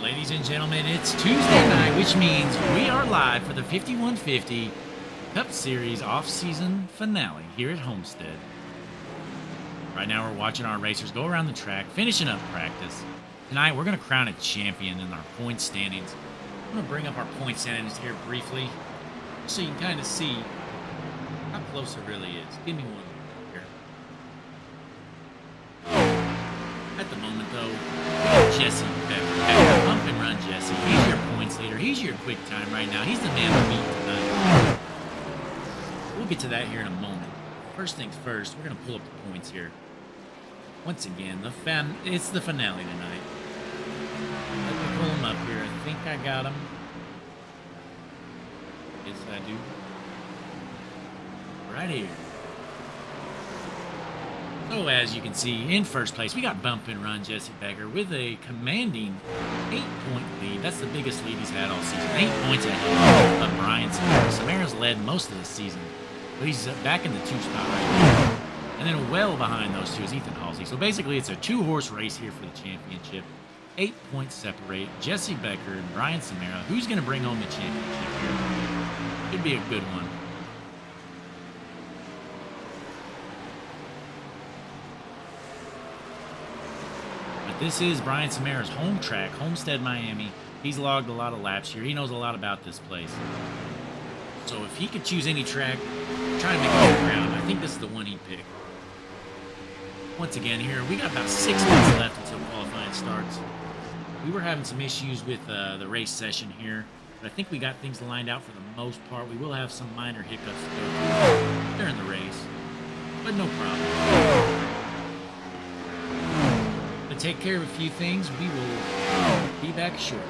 Ladies and gentlemen, it's Tuesday night, which means we are live for the 5150 Cup Series off-season finale here at Homestead. Right now, we're watching our racers go around the track, finishing up practice. Tonight, we're going to crown a champion in our point standings. I'm going to bring up our point standings here briefly, so you can kind of see how close it really is. Give me one here. At the moment, though, Jesse Becker. Pump and run, Jesse. He's your points leader. He's your quick time right now. He's the man to beat tonight. We'll get to that here in a moment. First things first, we're going to pull up the points here. Once again, it's the finale tonight. Let me pull them up here. I think I got them. Yes, I do. Right here. So as you can see, in first place, we got Bump and Run Jesse Becker with a commanding 8-point lead. That's the biggest lead he's had all season. 8 points ahead of Brian Samara. Samara's led most of the season, but he's back in the 2 spot right now. And then well behind those two is Ethan Halsey. So basically, it's a 2-horse race here for the championship. 8 points separate Jesse Becker and Brian Samara. Who's going to bring home the championship here? Could be a good one. This is Brian Samara's home track, Homestead, Miami. He's logged a lot of laps here. He knows a lot about this place. So if he could choose any track, try to make it go around, I think this is the one he'd pick. Once again here, we got about 6 minutes left until qualifying starts. We were having some issues with the race session here, but I think we got things lined out for the most part. We will have some minor hiccups to go through during the race, but no problem. Take care of a few things. We will be back shortly.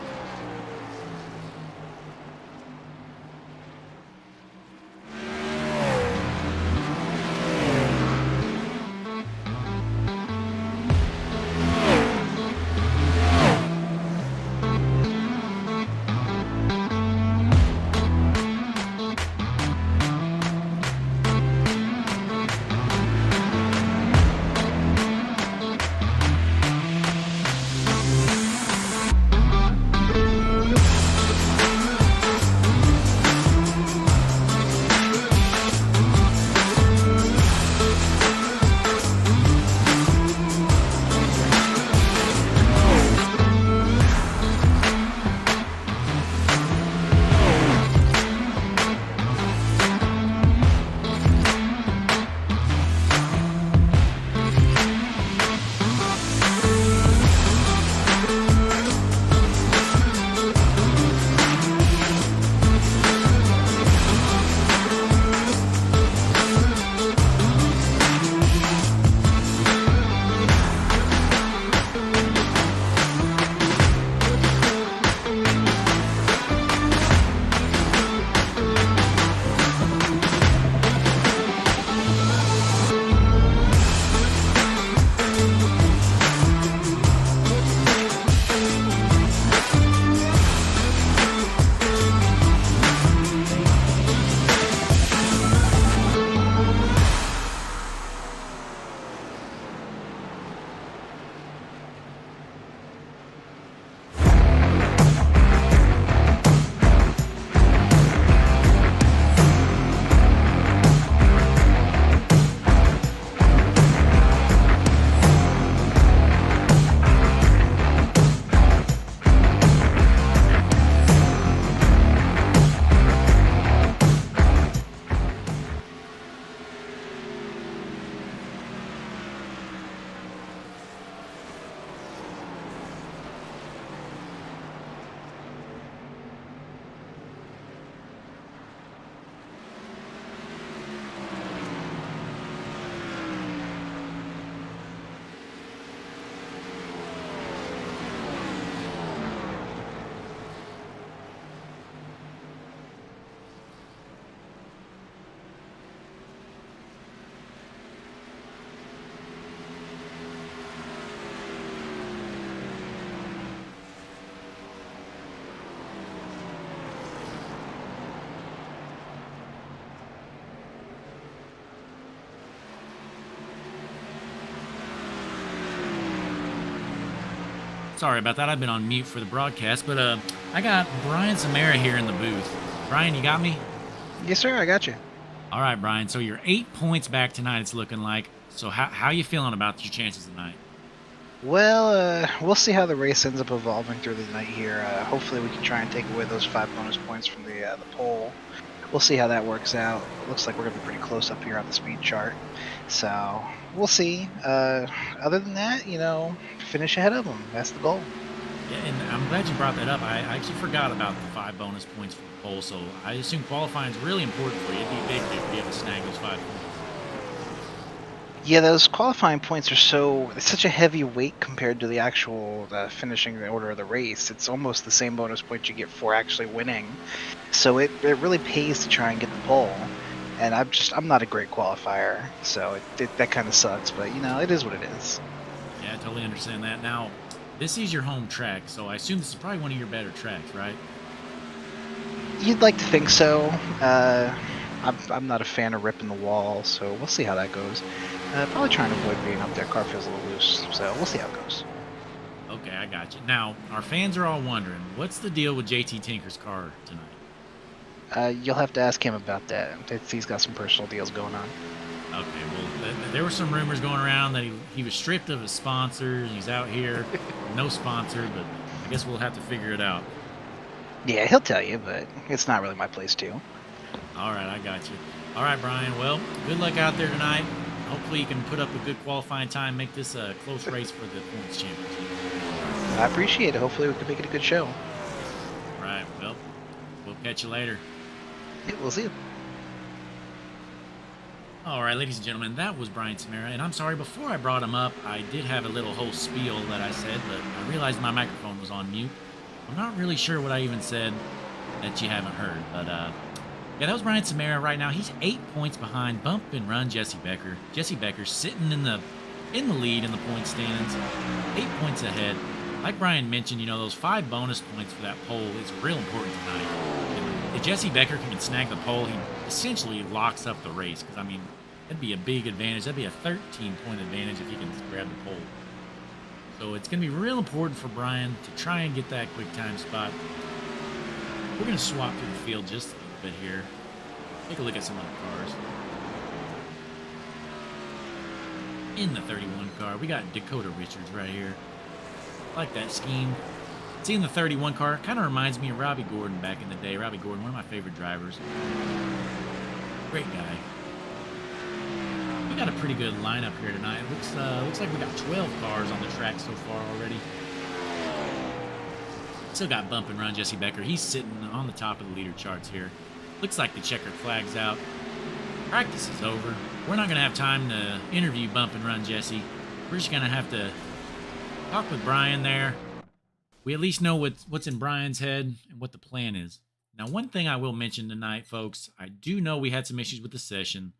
Sorry about that. I've been on mute for the broadcast, but I got Brian Samara here in the booth. Brian, you got me? Yes, sir. I got you. All right, Brian. So you're 8 points back tonight. It's looking like. So how you feeling about your chances tonight? Well, we'll see how the race ends up evolving through the night here. Hopefully, we can try and take away those 5 bonus points from the pole. We'll see how that works out. It looks like we're gonna be pretty close up here on the speed chart, so we'll see. Other than that, finish ahead of them. That's the goal. Yeah, and I'm glad you brought that up. I actually forgot about the 5 bonus points for the pole. So I assume qualifying is really important for you. It'd be big if you have to snag those 5 points. Yeah, those qualifying points are it's such a heavy weight compared to the actual finishing the order of the race. It's almost the same bonus points you get for actually winning. So it really pays to try and get the pole. And I'm not a great qualifier, so that kind of sucks. But it is what it is. Yeah, I totally understand that. Now, this is your home track, so I assume this is probably one of your better tracks, right? You'd like to think so. I'm not a fan of ripping the wall, so we'll see how that goes. Probably trying to avoid being up there. Car feels a little loose, so we'll see how it goes. Okay, I got you. Now, our fans are all wondering, what's the deal with JT Tinker's car tonight? You'll have to ask him about that. He's got some personal deals going on. Okay, well, there were some rumors going around that he was stripped of his sponsors. He's out here, no sponsor, but I guess we'll have to figure it out. Yeah, he'll tell you, but it's not really my place to. All right, I got you. All right, Brian. Well, good luck out there tonight. Hopefully you can put up a good qualifying time, make this a close race for the points championship. I appreciate it. Hopefully we can make it a good show. All right, well, we'll catch you later. Yeah, we'll see you. All right, ladies and gentlemen, that was Brian Samara, and I'm sorry, before I brought him up, I did have a little whole spiel that I said, but I realized my microphone was on mute. I'm not really sure what I even said that you haven't heard, but yeah, that was Brian Samara. Right now, he's 8 points behind Bump and Run Jesse Becker. Jesse Becker sitting in the lead in the point standings, 8 points ahead. Like Brian mentioned, those 5 bonus points for that pole is real important tonight. If Jesse Becker can snag the pole, he essentially locks up the race. Because that'd be a big advantage. That'd be a 13-point advantage if he can grab the pole. So it's going to be real important for Brian to try and get that quick time spot. We're going to swap through the field just a little bit here. Take a look at some of the cars. In the 31 car, we got Dakota Richards right here. I like that scheme. Seeing the 31 car kind of reminds me of Robbie Gordon back in the day. Robbie Gordon, one of my favorite drivers. Great guy. We got a pretty good lineup here tonight. Looks like we got 12 cars on the track so far already. Still got Bump and Run Jesse Becker. He's sitting on the top of the leader charts here. Looks like the checkered flag's out. Practice is over. We're not going to have time to interview Bump and Run Jesse. We're just going to have to talk with Brian there. We at least know what's in Brian's head and what the plan is. Now, one thing I will mention tonight, folks, I do know we had some issues with the session,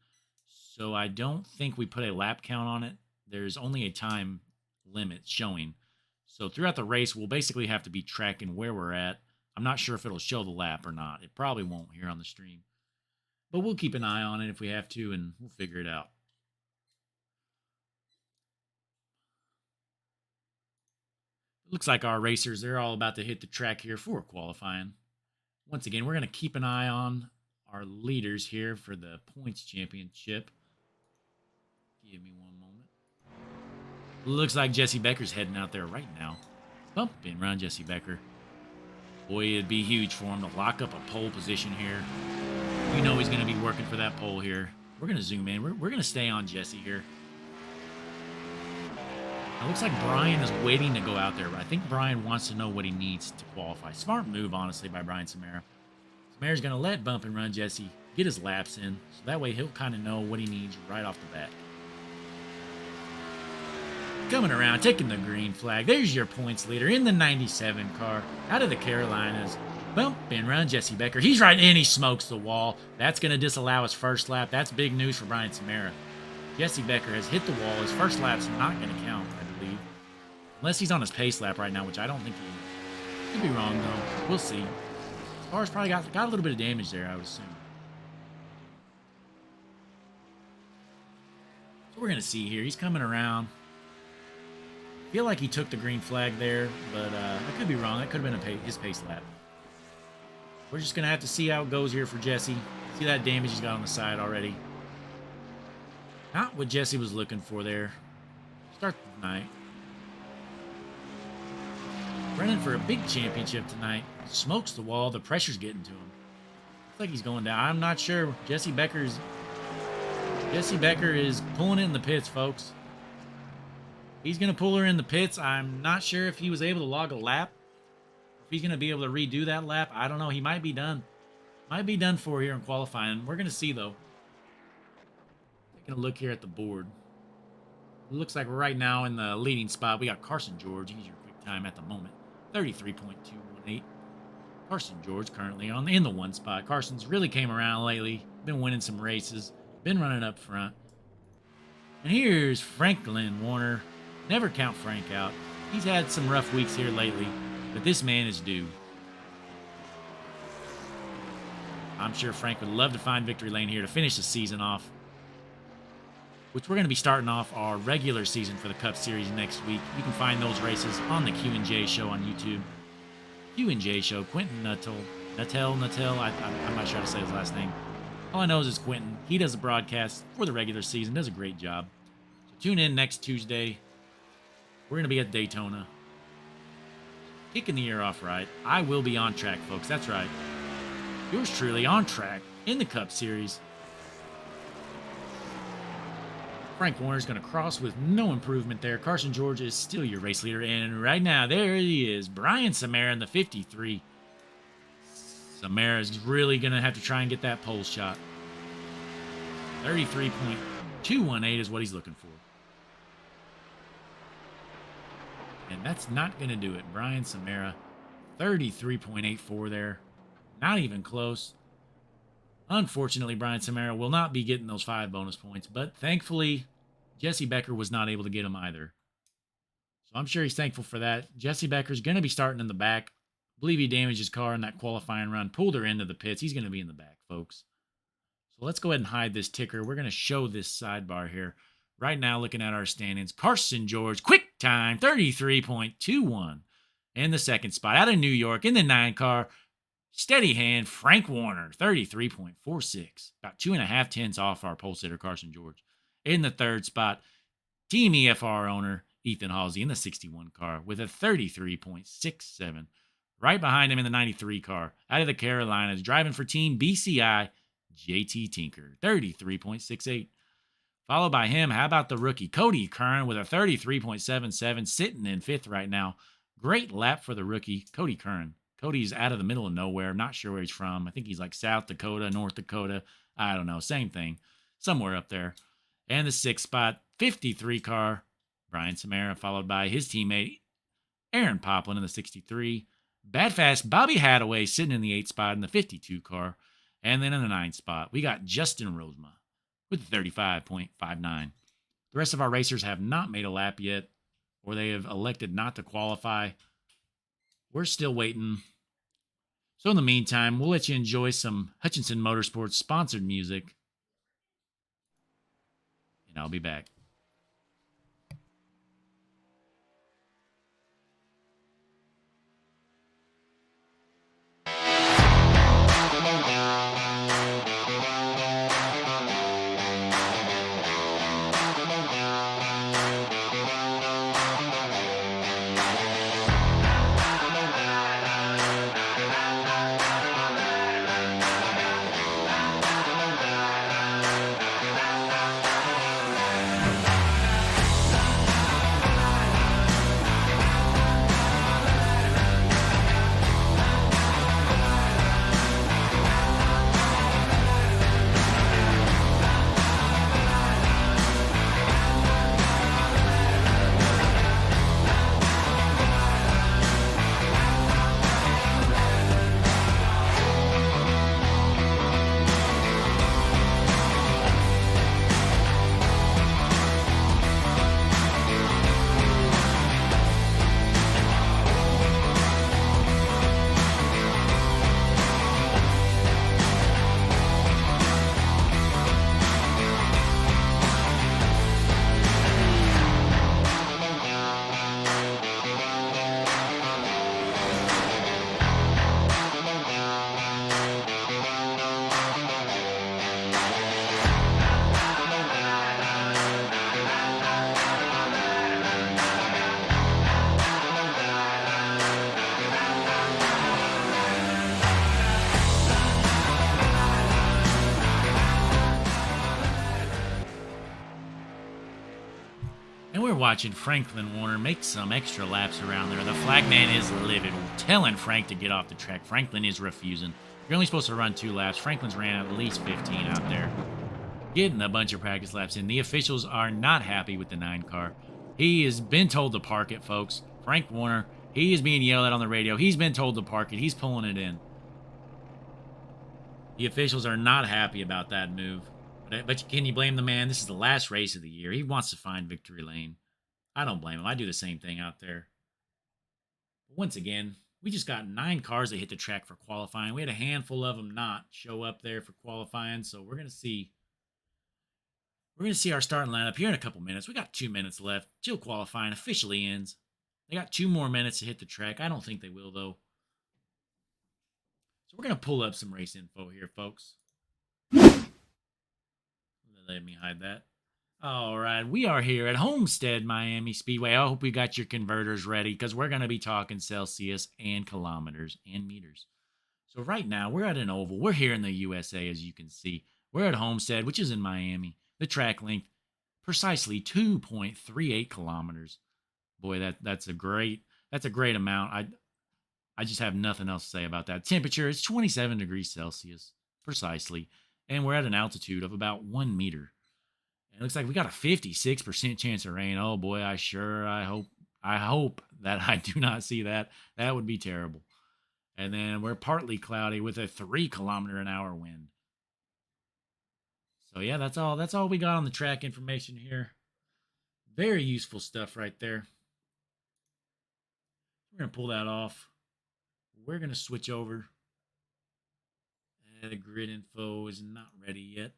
so I don't think we put a lap count on it. There's only a time limit showing. So throughout the race, we'll basically have to be tracking where we're at. I'm not sure if it'll show the lap or not. It probably won't here on the stream. But we'll keep an eye on it if we have to, and we'll figure it out. Looks like our racers, they're all about to hit the track here for qualifying. Once again, we're going to keep an eye on our leaders here for the points championship. Give me one moment. Looks like Jesse Becker's heading out there right now. Bump and Run Jesse Becker. Boy, it'd be huge for him to lock up a pole position here. You know he's going to be working for that pole here. We're going to zoom in. We're going to stay on Jesse here. It looks like Brian is waiting to go out there, but I think Brian wants to know what he needs to qualify. Smart move, honestly, by Brian Samara. Samara's going to let Bump and Run Jesse get his laps in, so that way he'll kind of know what he needs right off the bat. Coming around, taking the green flag. There's your points leader in the 97 car out of the Carolinas. Bump and Run Jesse Becker. He's right in, he smokes the wall. That's going to disallow his first lap. That's big news for Brian Samara. Jesse Becker has hit the wall. His first lap's not going to count, I believe. Unless he's on his pace lap right now, which I don't think he is. Could be wrong, though. We'll see. His car's probably got a little bit of damage there, I would assume. So we're going to see here. He's coming around. Feel like he took the green flag there, but I could be wrong. That could have been his pace lap. We're just going to have to see how it goes here for Jesse. See that damage he's got on the side already. Not what Jesse was looking for there. Start the night. Running for a big championship tonight. Smokes the wall. The pressure's getting to him. Looks like he's going down. I'm not sure. Jesse Becker is pulling it in the pits, folks. He's going to pull her in the pits. I'm not sure if he was able to log a lap. If he's going to be able to redo that lap. I don't know. He might be done. Might be done for here in qualifying. We're going to see, though. Taking a look here at the board. It looks like right now in the leading spot, we got Carson George. He's your quick time at the moment. 33.218. Carson George currently in the one spot. Carson's really came around lately. Been winning some races. Been running up front. And here's Franklin Warner. Never count Frank out. He's had some rough weeks here lately, but this man is due. I'm sure Frank would love to find victory lane here to finish the season off, which we're going to be starting off our regular season for the Cup Series next week. You can find those races on the Q&J Show on YouTube. Q&J Show, Quentin Nuttall. I'm not sure how to say his last name. All I know is it's Quentin. He does the broadcast for the regular season, does a great job. So tune in next Tuesday. We're going to be at Daytona. Kicking the year off right. I will be on track, folks. That's right. Yours truly on track in the Cup Series. Frank Warner's going to cross with no improvement there. Carson George is still your race leader. And right now, there he is. Brian Samara in the 53. Samara's really going to have to try and get that pole shot. 33.218 is what he's looking for. And that's not going to do it. Brian Samara, 33.84 there. Not even close. Unfortunately, Brian Samara will not be getting those 5 bonus points, but thankfully, Jesse Becker was not able to get them either. So I'm sure he's thankful for that. Jesse Becker's going to be starting in the back. I believe he damaged his car in that qualifying run, pulled her into the pits. He's going to be in the back, folks. So let's go ahead and hide this ticker. We're going to show this sidebar here. Right now, looking at our standings, Carson George, quick time, 33.21. In the second spot, out of New York, in the 9 car, steady hand, Frank Warner, 33.46. About 2.5 tenths off our pole sitter, Carson George. In the third spot, Team EFR owner, Ethan Halsey, in the 61 car, with a 33.67. Right behind him in the 93 car, out of the Carolinas, driving for Team BCI, JT Tinker, 33.68. Followed by him, how about the rookie, Cody Kern, with a 33.77, sitting in 5th right now. Great lap for the rookie, Cody Kern. Cody's out of the middle of nowhere. I'm not sure where he's from. I think he's like South Dakota, North Dakota. I don't know. Same thing. Somewhere up there. And the 6th spot, 53 car, Brian Samara, followed by his teammate, Aaron Poplin in the 63. Bad Fast Bobby Hadaway sitting in the 8th spot in the 52 car. And then in the 9th spot, we got Justin Rosema with 35.59. The rest of our racers have not made a lap yet, or they have elected not to qualify. We're still waiting. So in the meantime, we'll let you enjoy some Hutchinson Motorsports sponsored music. And I'll be back. watching Franklin Warner make some extra laps around there. The flagman is livid, telling Frank to get off the track. Franklin is refusing. You're only supposed to run 2 laps. Franklin's ran at least 15 out there, getting a bunch of practice laps in. The officials are not happy with the 9 car. He has been told to park it, folks. Frank Warner, he is being yelled at on the radio. He's been told to park it. He's pulling it in. The officials are not happy about that move. But can you blame the man? This is the last race of the year. He wants to find victory lane. I don't blame him. I do the same thing out there. But once again, we just got 9 cars that hit the track for qualifying. We had a handful of them not show up there for qualifying. So we're going to see. We're going to see our starting lineup here in a couple minutes. We got 2 minutes left till qualifying officially ends. They got 2 more minutes to hit the track. I don't think they will, though. So we're going to pull up some race info here, folks. Let me hide that. All right, we are here at Homestead, Miami Speedway. I hope we got your converters ready because we're going to be talking Celsius and kilometers and meters. So right now, we're at an oval. We're here in the USA, as you can see. We're at Homestead, which is in Miami. The track length, precisely 2.38 kilometers. Boy, that's a great amount. I just have nothing else to say about that. Temperature is 27 degrees Celsius, precisely. And we're at an altitude of about 1 meter. And it looks like we got a 56% chance of rain. Oh boy, I hope that I do not see that. That would be terrible. And then we're partly cloudy with a 3-kilometer-an-hour wind. So yeah, that's all we got on the track information here. Very useful stuff right there. We're going to pull that off. We're going to switch over. The grid info is not ready yet.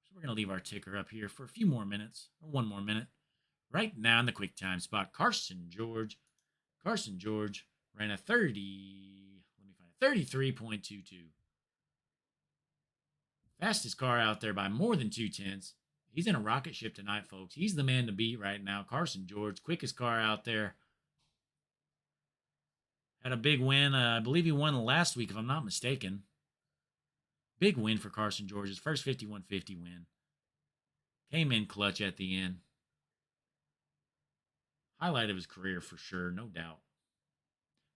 So we're going to leave our ticker up here for a few more minutes, or 1 more minute. Right now in the quick time spot, Carson George ran a 33.22. Fastest car out there by more than 2/10. He's in a rocket ship tonight, folks. He's the man to beat right now. Carson George, quickest car out there. Had a big win. I believe he won last week, if I'm not mistaken. Big win for Carson George. His first 5150 win. Came in clutch at the end. Highlight of his career for sure, no doubt.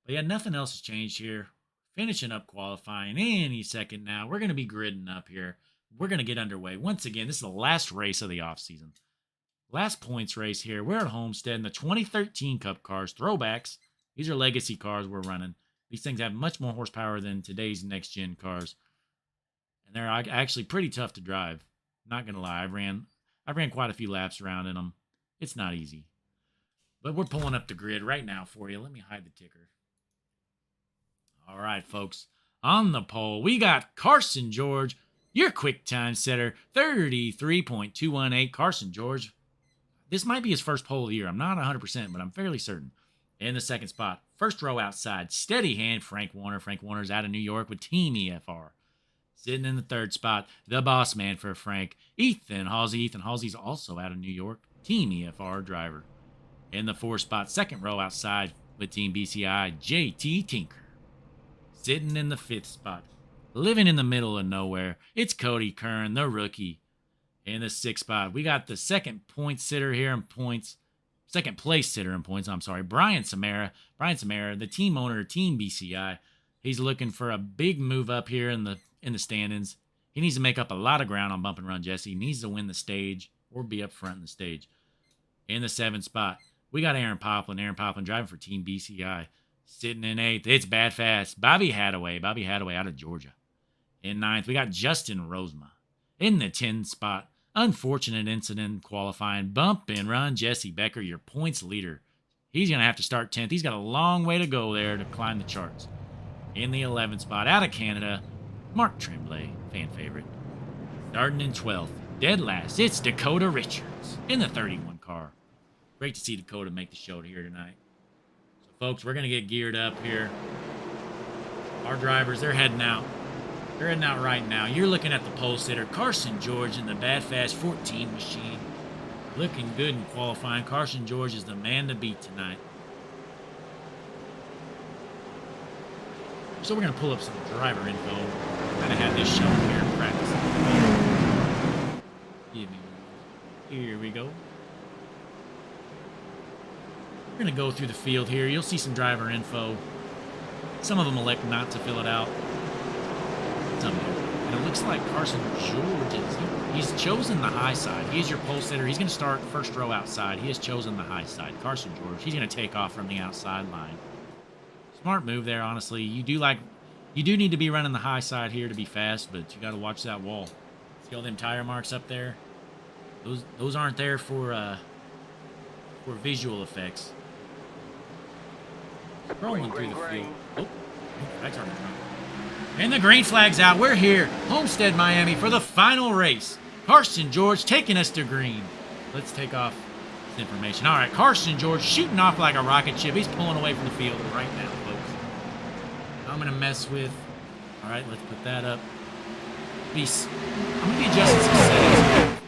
But yeah, nothing else has changed here. Finishing up qualifying any second now. We're going to be gridding up here. We're going to get underway. Once again, this is the last race of the offseason. Last points race here. We're at Homestead in the 2013 Cup cars. Throwbacks. These are legacy cars we're running. These things have much more horsepower than today's next-gen cars. And they're actually pretty tough to drive. Not going to lie. I ran quite a few laps around in them. It's not easy. But we're pulling up the grid right now for you. Let me hide the ticker. All right, folks. On the pole, we got Carson George, your quick time setter, 33.218. Carson George. This might be his first pole of the year. I'm not 100%, but I'm fairly certain. In the second spot, first row outside, steady hand, Frank Warner. Frank Warner's out of New York with Team EFR. Sitting in the third spot, the boss man for Frank, Ethan Halsey. Ethan Halsey's also out of New York, Team EFR driver. In the fourth spot, second row outside with Team BCI, JT Tinker. Sitting in the fifth spot, living in the middle of nowhere, it's Cody Kern, the rookie. In the sixth spot, we got the second place sitter in points, Brian Samara. Brian Samara, the team owner of Team BCI. He's looking for a big move up here in the standings. He needs to make up a lot of ground on Bump and Run Jesse. He needs to win the stage or be up front in the stage. In the seventh spot, we got Aaron Poplin. Aaron Poplin driving for Team BCI. Sitting in eighth, it's Bad Fast. Bobby Hadaway out of Georgia. In ninth, we got Justin Rosema. In the 10th spot, unfortunate incident qualifying. Bump and Run Jesse Becker, your points leader. He's going to have to start 10th. He's got a long way to go there to climb the charts. In the 11th spot, out of Canada, Mark Tremblay, fan favorite. Starting in 12th, dead last, it's Dakota Richards in the 31 car. Great to see Dakota make the show here tonight. So, folks, we're going to get geared up here. Our drivers, they're heading out. They're heading out right now. You're looking at the pole sitter, Carson George in the Bad Fast 14 machine. Looking good in qualifying. Carson George is the man to beat tonight. So we're going to pull up some driver info. I'm going to have this shown here in practice. Give me one. Here we go. We're going to go through the field here. You'll see some driver info. Some of them elect not to fill it out. Some do. And it looks like Carson George he's chosen the high side. He's your pole sitter. He's going to start first row outside. He has chosen the high side. Carson George, he's going to take off from the outside line. Smart move there, honestly. You do need to be running the high side here to be fast, but you got to watch that wall. See all them tire marks up there? Those aren't there for visual effects. Rolling through the field. Oh, I turned it around. And the green flag's out. We're here, Homestead, Miami, for the final race. Carson George taking us to green. Let's take off this information. All right, Carson George shooting off like a rocket ship. He's pulling away from the field right now, folks. I'm going to mess with... All right, let's put that up. I'm going to be adjusting some settings.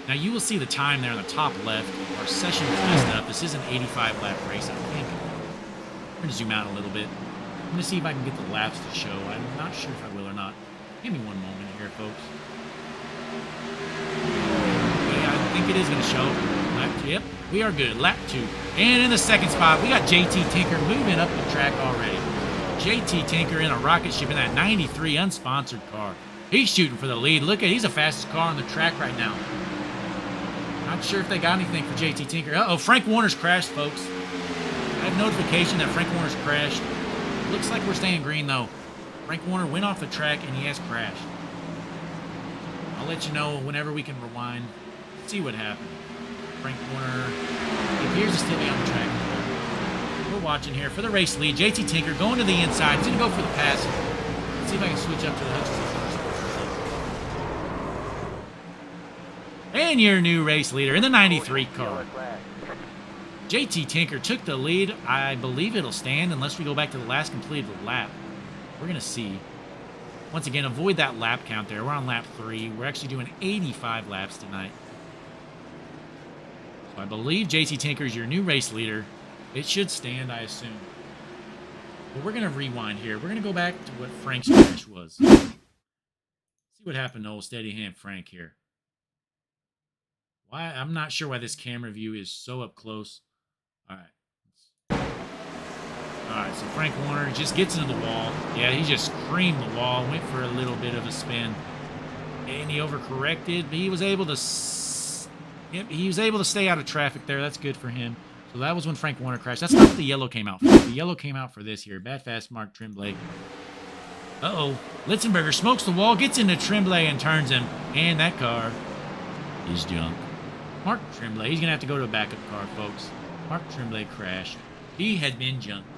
Now, you will see the time there on the top left. Our session was messed up. This is an 85-lap race, I think. I'm going to zoom out a little bit. I'm going to see if I can get the laps to show. I'm not sure if I will or not. Give me one moment here, folks. Okay, I think it is going to show. Lap 2. Yep, we are good. Lap 2. And in the second spot, we got JT Tinker moving up the track already. JT Tinker in a rocket ship in that 93 unsponsored car. He's shooting for the lead. Look at, he's the fastest car on the track right now. Not sure if they got anything for JT Tinker. Uh-oh, Frank Warner's crashed, folks. I have notification that Frank Warner's crashed. Looks like we're staying green, though. Frank Warner went off the track, and he has crashed. I'll let you know whenever we can rewind. See what happened. Frank Warner appears to still be on the track. We're watching here for the race lead. JT Tinker going to the inside. He's going to go for the pass. Let's see if I can switch up to the Hutchinson. And your new race leader in the 93 car. JT Tinker took the lead. I believe it'll stand unless we go back to the last completed lap. We're going to see. Once again, avoid that lap count there. We're on lap 3. We're actually doing 85 laps tonight. So I believe JT Tinker is your new race leader. It should stand, I assume. But we're going to rewind here. We're going to go back to what Frank's crash was. See what happened to old Steady Hand Frank here. Why? I'm not sure why this camera view is so up close. All right. All right, so Frank Warner just gets into the wall. Yeah, he just creamed the wall, went for a little bit of a spin. And he overcorrected, but he was able to stay out of traffic there. That's good for him. So that was when Frank Warner crashed. That's not what the yellow came out for. The yellow came out for this here. Bad fast Mark Tremblay. Uh-oh. Litzenberger smokes the wall, gets into Tremblay and turns him. And that car is junk. Mark Tremblay, he's going to have to go to a backup car, folks. Mark Tremblay crashed. He had been junked.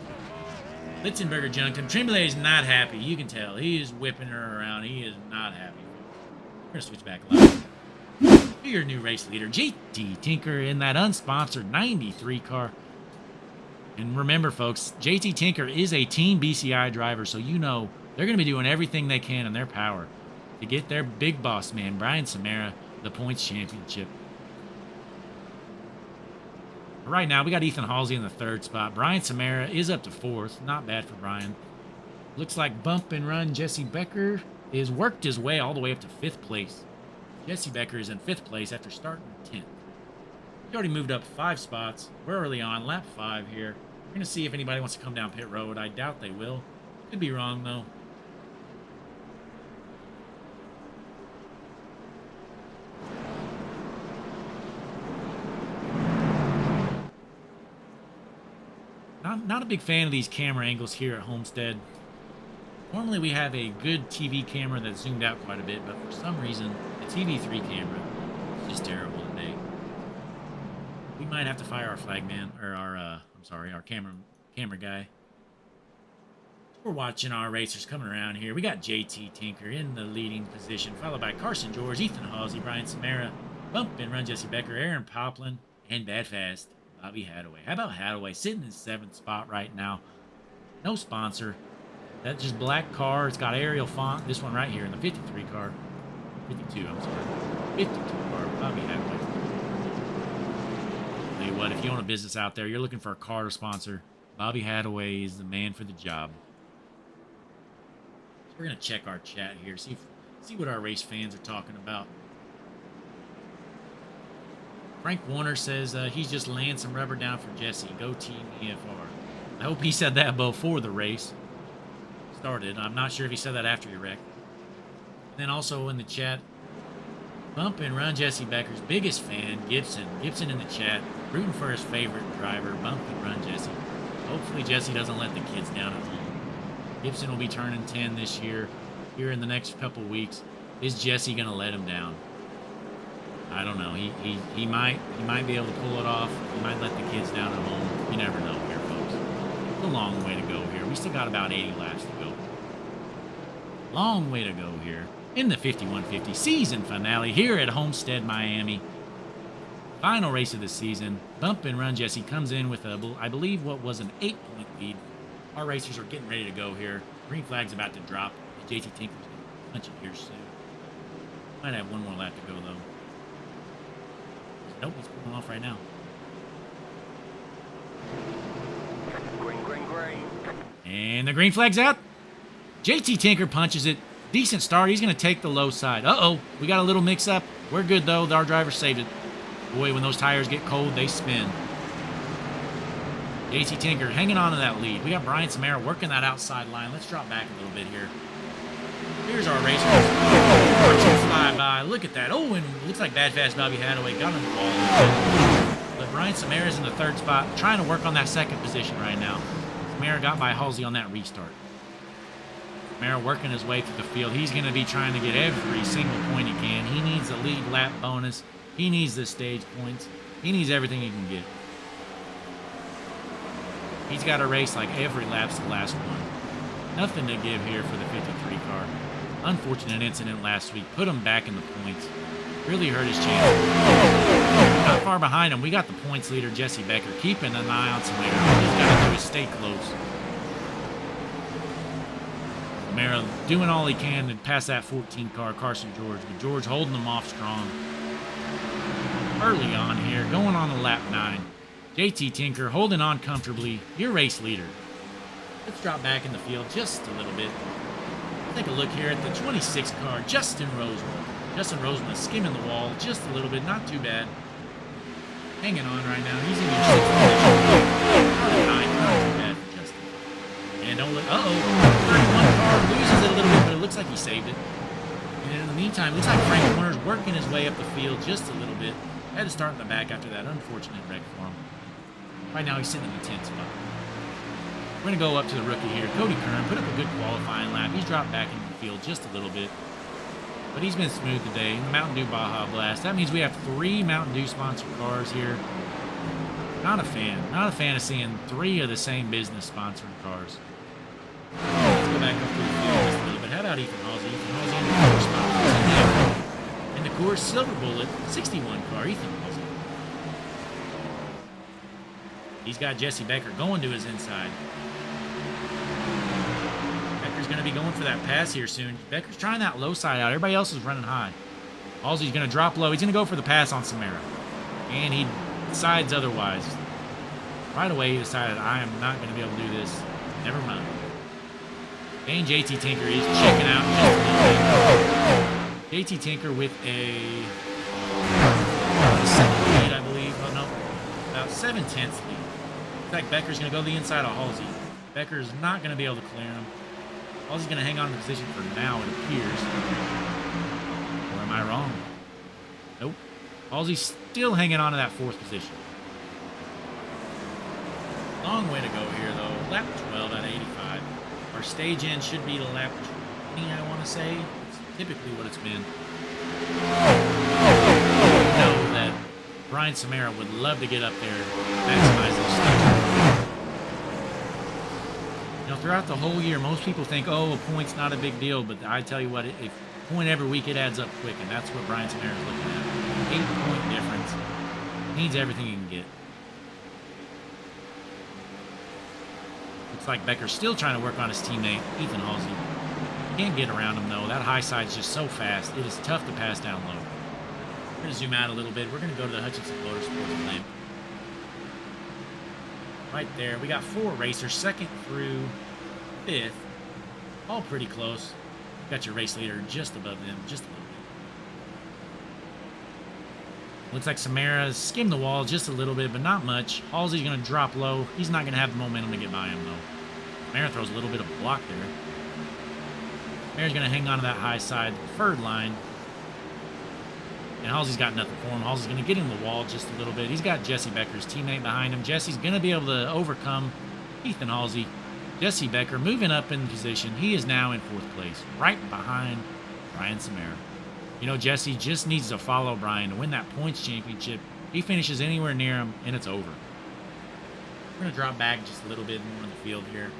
Litzenberger junked him. Tremblay is not happy. You can tell. He is whipping her around. He is not happy. We're going to switch back a lot. Your new race leader, JT Tinker, in that unsponsored 93 car. And remember, folks, JT Tinker is a Team BCI driver, so you know they're going to be doing everything they can in their power to get their big boss man, Brian Samara, the points championship. Right now, we got Ethan Halsey in the 3rd spot. Brian Samara is up to 4th. Not bad for Brian. Looks like bump and run Jesse Becker is worked his way all the way up to 5th place. Jesse Becker is in 5th place after starting 10th. He already moved up 5 spots. We're early on, lap 5 here. We're going to see if anybody wants to come down pit road. I doubt they will. Could be wrong, though. Not a big fan of these camera angles here at Homestead. Normally we have a good TV camera that's zoomed out quite a bit, but for some reason, the TV3 camera is just terrible today. We might have to fire our flagman, or our camera guy. We're watching our racers coming around here. We got JT Tinker in the leading position, followed by Carson George, Ethan Halsey, Brian Samara, Bump and Run Jesse Becker, Aaron Poplin, and Bad Fast Bobby Hadaway. How about Hadaway sitting in 7th spot right now? No sponsor. That's just black car. It's got Arial font. This one right here in the 53 car. 52, I'm sorry. 52 car. Bobby Hadaway. Tell you what, if you own a business out there, you're looking for a car to sponsor, Bobby Hadaway is the man for the job. So we're going to check our chat here. See what our race fans are talking about. Frank Warner says he's just laying some rubber down for Jesse. Go Team EFR. I hope he said that before the race started. I'm not sure if he said that after he wrecked. And then also in the chat, Bump and Run Jesse Becker's biggest fan, Gibson. Gibson in the chat, rooting for his favorite driver, Bump and Run Jesse. Hopefully Jesse doesn't let the kids down at home. Gibson will be turning 10 this year, here in the next couple weeks. Is Jesse going to let him down? I don't know. He might be able to pull it off. He might let the kids down at home. You never know here, folks. It's a long way to go here. We still got about 80 laps to go. Long way to go here in the 5150 season finale here at Homestead, Miami. Final race of the season. Bump and Run Jesse comes in with I believe what was an 8-point lead. Our racers are getting ready to go here. Green flag's about to drop. JT Tinker's going to punch it here soon. Might have one more lap to go though. Nope, he's pulling off right now. Green, green, green. And the green flag's out. JT Tinker punches it. Decent start. He's going to take the low side. Uh-oh. We got a little mix-up. We're good, though. Our driver saved it. Boy, when those tires get cold, they spin. JT Tinker hanging on to that lead. We got Brian Samara working that outside line. Let's drop back a little bit here. Here's our racer. Fly by. Look at that. Oh, and it looks like Bad Fast Bobby Hadaway got on the ball. But Brian Samara's in the third spot, trying to work on that second position right now. Samara got by Halsey on that restart. Samara working his way through the field. He's going to be trying to get every single point he can. He needs a lead lap bonus. He needs the stage points. He needs everything he can get. He's got to race like every lap's the last one. Nothing to give here for the 53 car. Unfortunate incident last week. Put him back in the points. Really hurt his chance. Not far behind him, we got the points leader, Jesse Becker, keeping an eye on Samara. All he's got to do is stay close. Samara doing all he can to pass that 14 car, Carson George. But George holding them off strong. Early on here, going on to lap 9. JT Tinker holding on comfortably. Your race leader. Let's drop back in the field just a little bit. Take a look here at the 26 car, Justin Roseman. Justin Roseman is skimming the wall just a little bit, not too bad. Hanging on right now. He's in your 6th position. Not too bad for Justin. And don't look. One car loses it a little bit, but it looks like he saved it. And in the meantime, it looks like Frank Warner's working his way up the field just a little bit. Had to start in the back after that unfortunate wreck for him. Right now, he's sitting in the 10th spot. We're going to go up to the rookie here. Cody Kern put up a good qualifying lap. He's dropped back into the field just a little bit. But he's been smooth today. The Mountain Dew Baja Blast. That means we have 3 Mountain Dew sponsored cars here. Not a fan. Not a fan of seeing 3 of the same business sponsored cars. Let's go back up to the field just a little bit. How about Ethan Halsey? Ethan Halsey in the 4th spot. In the Coors Silver Bullet 61 car, Ethan Halsey. He's got Jesse Becker going to his inside. Becker's going to be going for that pass here soon. Becker's trying that low side out. Everybody else is running high. Halsey's going to drop low. He's going to go for the pass on Samara. And he decides otherwise. Right away, he decided, I am not going to be able to do this. Never mind. And JT Tinker is checking out just a little bit. JT Tinker with a second lead, I believe. Oh, no. About 7/10 lead. In fact, Becker's going to go the inside of Halsey. Becker's not going to be able to clear him. Halsey's going to hang on to the position for now, it appears. Or am I wrong? Nope. Halsey's still hanging on to that 4th position. Long way to go here, though. Lap 12 out of 85. Our stage end should be lap 20, I want to say. It's typically what it's been. I know that Brian Samara would love to get up there and maximize those stages. You know, throughout the whole year, most people think, oh, a point's not a big deal, but I tell you what, if a point every week, it adds up quick, and that's what Brian Samara is looking at. 8-point difference. Needs everything he can get. Looks like Becker's still trying to work on his teammate, Ethan Halsey. Can't get around him, though. That high side's just so fast. It is tough to pass down low. We're going to zoom out a little bit. We're going to go to the Hutchinson Motorsports lane. Right there. We got 4 racers, 2nd through 5th. All pretty close. Got your race leader just above them, just a little Looks like Samara skimmed the wall just a little bit, but not much. Halsey's going to drop low. He's not going to have the momentum to get by him, though. Samara throws a little bit of a block there. Samara's going to hang on to that high side, preferred line. And Halsey's got nothing for him. Halsey's going to get him the wall just a little bit. He's got Jesse Becker's teammate behind him. Jesse's going to be able to overcome Ethan Halsey. Jesse Becker moving up in position. He is now in 4th place, right behind Brian Samara. You know, Jesse just needs to follow Brian to win that points championship. He finishes anywhere near him, and it's over. We're going to drop back just a little bit more in the field here.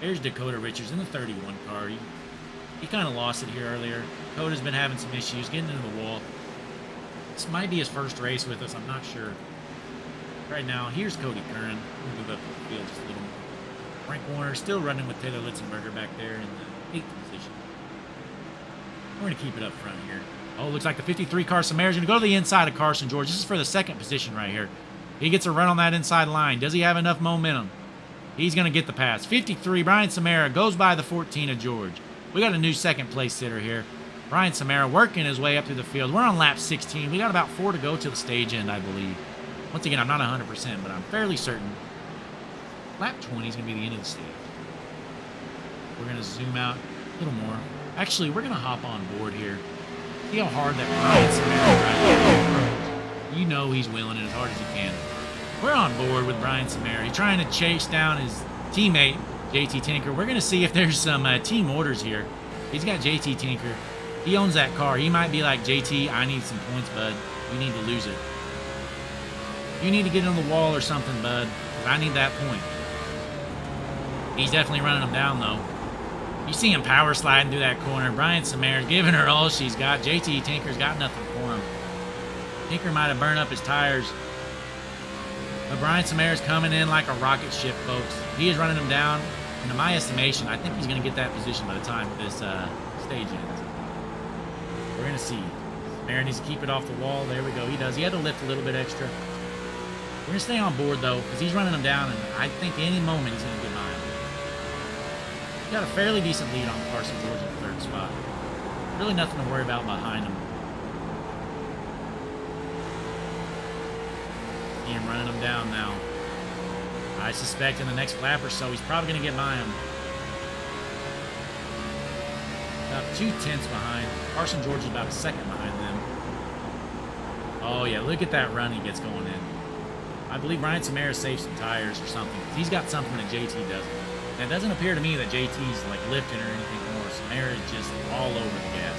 There's Dakota Richards in the 31 car. He kind of lost it here earlier. Dakota's been having some issues getting into the wall. This might be his first race with us. I'm not sure. Right now, here's Cody Curran. We'll move up the field just a little more. Frank Warner still running with Taylor Litzenberger back there in the 8th position. We're going to keep it up front here. Oh, looks like the 53 car Samara's going to go to the inside of Carson George. This is for the 2nd position right here. He gets a run on that inside line. Does he have enough momentum? He's going to get the pass. 53, Brian Samara goes by the 14 of George. We got a new 2nd place sitter here. Brian Samara working his way up through the field. We're on lap 16. We got about 4 to go to the stage end, I believe. Once again, I'm not 100%, but I'm fairly certain. Lap 20 is going to be the end of the stage. We're going to zoom out a little more. Actually, we're going to hop on board here. See how hard that Brian Samara tries. You know he's willing it as hard as he can. We're on board with Brian Samara. He's trying to chase down his teammate, JT Tinker. We're going to see if there's some team orders here. He's got JT Tinker. He owns that car. He might be like, JT, I need some points, bud. We need to lose it. You need to get on the wall or something, bud. I need that point. He's definitely running him down, though. You see him power sliding through that corner. Brian Samara's giving her all she's got. JT Tinker's got nothing for him. Tinker might have burned up his tires. But Brian Samara's coming in like a rocket ship, folks. He is running him down. And in my estimation, I think he's going to get that position by the time this stage ends. We're going to see. Samara needs to keep it off the wall. There we go. He does. He had to lift a little bit extra. We're going to stay on board, though, because he's running him down, and I think any moment he's going to get by him. He's got a fairly decent lead on Carson George in the 3rd spot. Really nothing to worry about behind him. See him running him down now. I suspect in the next lap or so, he's probably going to get by him. About 2/10 behind. Carson George is about a 2nd behind them. Oh, yeah, look at that run he gets going in. I believe Brian Samara saved some tires or something. He's got something that JT doesn't. And it doesn't appear to me that JT's like lifting or anything more. Samara is just all over the gas.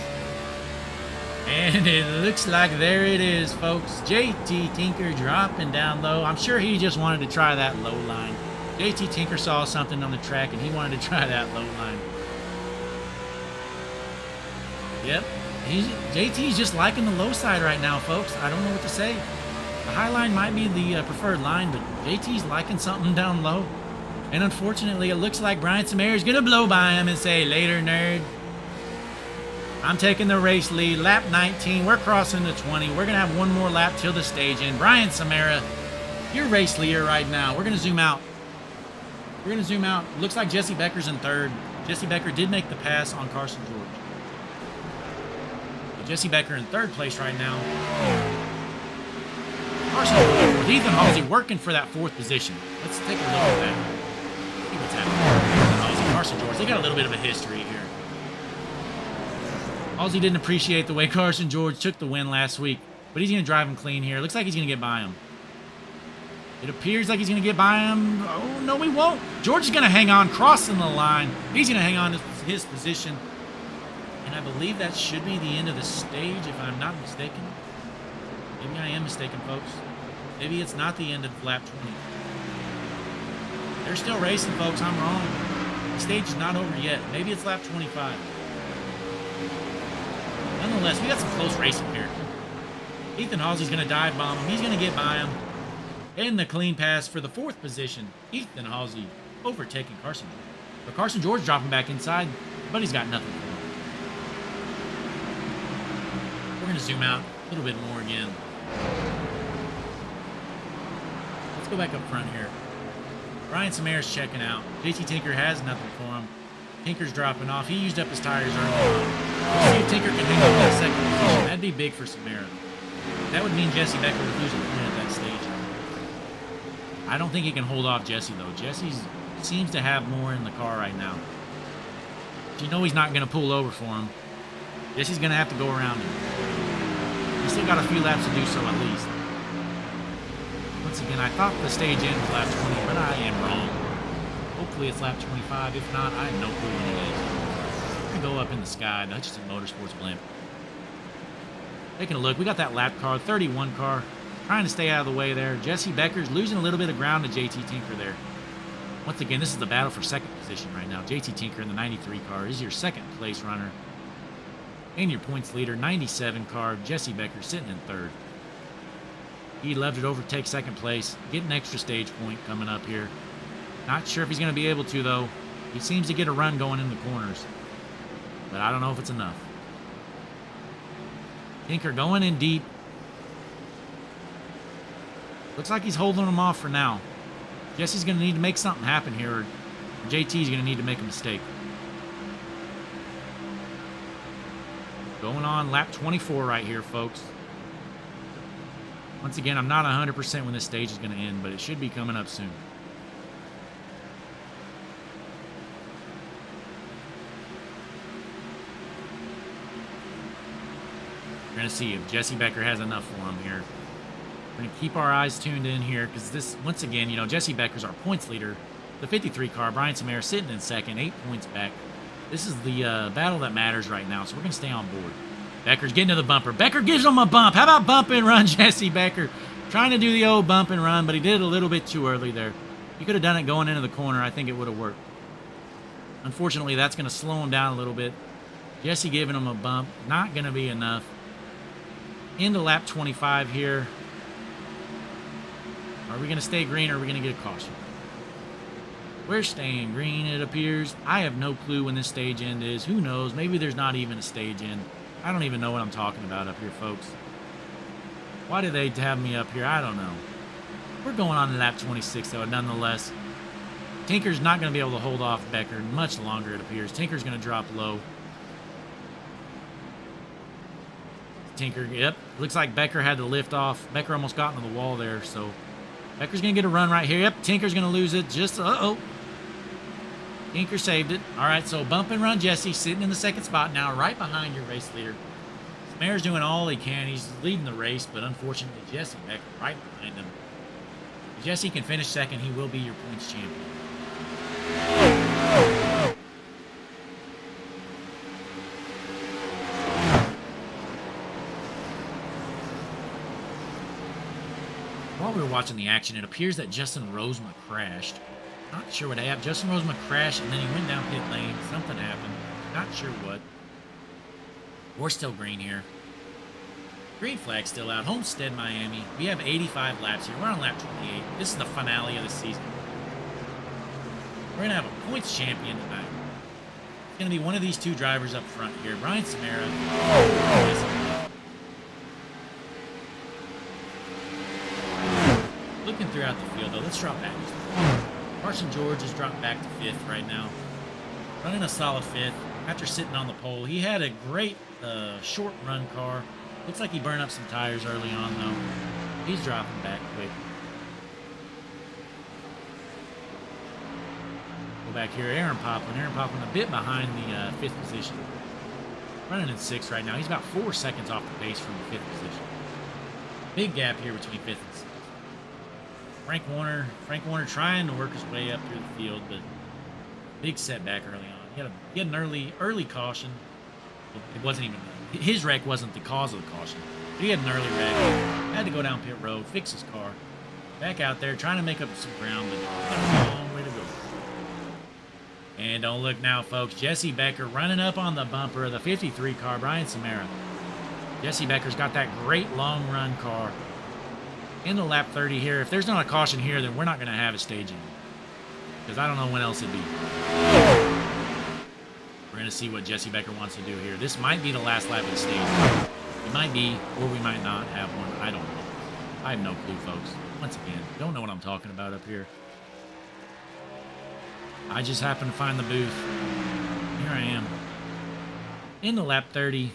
And it looks like there it is, folks. JT Tinker dropping down low. I'm sure he just wanted to try that low line. JT Tinker saw something on the track and he wanted to try that low line. Yep. JT's just liking the low side right now, folks. I don't know what to say. The high line might be the preferred line, but JT's liking something down low. And unfortunately, it looks like Brian Samara is going to blow by him and say, later, nerd. I'm taking the race lead. Lap 19. We're crossing the 20. We're going to have one more lap till the stage end. Brian Samara, you're race leader right now. We're going to zoom out. We're going to zoom out. Looks like Jesse Becker's in 3rd. Jesse Becker did make the pass on Carson George. But Jesse Becker in 3rd place right now. Carson George with Ethan Halsey working for that 4th position. Let's take a look at that. See what's happening. Ethan Halsey, Carson George. They got a little bit of a history here. Halsey didn't appreciate the way Carson George took the win last week, but he's going to drive him clean here. Looks like he's going to get by him. It appears like he's going to get by him. Oh, no, he won't. George is going to hang on, crossing the line. He's going to hang on to his position. And I believe that should be the end of the stage, if I'm not mistaken. Maybe I am mistaken, folks. Maybe it's not the end of lap 20. They're still racing, folks. I'm wrong. The stage is not over yet. Maybe it's lap 25. Nonetheless, we got some close racing here. Ethan Halsey's going to dive bomb him. He's going to get by him. And the clean pass for the 4th position. Ethan Halsey overtaking Carson George. But Carson George dropping back inside, but he's got nothing for him. We're going to zoom out a little bit more again. Let's go back up front here. Brian Samara's checking out. JT Tinker has nothing for him. Tinker's dropping off. He used up his tires early on. Let's see if Tinker can hang on that 2nd position. That'd be big for Samara. That would mean Jesse Becker would lose a point at that stage. I don't think he can hold off Jesse, though. Jesse seems to have more in the car right now. But you know he's not going to pull over for him. Jesse's going to have to go around him. He's still got a few laps to do so at least. Once again, I thought the stage end was lap 20, but I am wrong. Hopefully it's lap 25. If not, I have no clue when it is. We're going to go up in the sky, the Hutchinson Motorsports blimp. Taking a look, we got that lap car, 31 car, trying to stay out of the way there. Jesse Becker's losing a little bit of ground to JT Tinker there. Once again, this is the battle for second position right now. JT Tinker in the 93 car is your second place runner. And your points leader, 97 car, Jesse Becker sitting in third. He'd love to overtake second place, get an extra stage point coming up here. Not sure if he's going to be able to, though. He seems to get a run going in the corners, but I don't know if it's enough. Tinker going in deep. Looks like he's holding him off for now. Jesse's going to need to make something happen here, or JT's going to need to make a mistake. Going on lap 24 right here, folks. Once again, I'm not 100% when this stage is going to end, but it should be coming up soon. We're going to see if Jesse Becker has enough for him here. We're going to keep our eyes tuned in here because this, once again, you know, Jesse Becker's our points leader. The 53 car, Brian Samara sitting in second, 8 points back. This is the battle that matters right now, so we're going to stay on board. Becker's getting to the bumper. Becker gives him a bump. How about bump and run, Jesse Becker? Trying to do the old bump and run, but he did it a little bit too early there. He could have done it going into the corner. I think it would have worked. Unfortunately, that's going to slow him down a little bit. Jesse giving him a bump. Not going to be enough. Into lap 25 here. Are we going to stay green or are we going to get a caution? We're staying green, it appears. I have no clue when this stage end is. Who knows? Maybe there's not even a stage end. I don't even know what I'm talking about up here, folks. Why do they have me up here? I don't know. We're going on to lap 26, though, nonetheless. Tinker's not going to be able to hold off Becker much longer, it appears. Tinker's going to drop low. Tinker, yep. Looks like Becker had to lift off. Becker almost got into the wall there, so Becker's going to get a run right here. Yep, Tinker's going to lose it. Just, uh-oh. Tinker saved it. All right, so bump and run Jesse sitting in the second spot now, right behind your race leader. Mayor's doing all he can. He's leading the race, but unfortunately, Jesse Becker right behind him. If Jesse can finish second, he will be your points champion. While we were watching the action, it appears that Justin Rosema crashed. Not sure what happened. Justin Rosema crashed, and then he went down pit lane. Something happened. Not sure what. We're still green here. Green flag still out. Homestead, Miami. We have 85 laps here. We're on lap 28. This is the finale of the season. We're going to have a points champion tonight. It's going to be one of these two drivers up front here. Brian Samara. Looking throughout the field, though, let's drop back. Carson George has dropped back to 5th right now. Running a solid 5th after sitting on the pole. He had a great short run car. Looks like he burned up some tires early on, though. He's dropping back quick. Go back here, Aaron Poplin. Aaron Poplin a bit behind the 5th position. Running in 6th right now. He's about 4 seconds off the pace from the 5th position. Big gap here between 5th and 6th. Frank Warner trying to work his way up through the field, but big setback early on. He had an early caution. It wasn't even his wreck wasn't the cause of the caution. But he had an early wreck. Had to go down pit road, fix his car, back out there trying to make up some ground, but a long way to go. And don't look now, folks. Jesse Becker running up on the bumper of the 53 car, Brian Samara. Jesse Becker's got that great long run car. In the lap 30 here. If there's not a caution here, then we're not going to have a staging. Because I don't know when else it'd be. We're going to see what Jesse Becker wants to do here. This might be the last lap of the stage. It might be, or we might not have one. I don't know. I have no clue, folks. Once again, don't know what I'm talking about up here. I just happened to find the booth. Here I am. In the lap 30.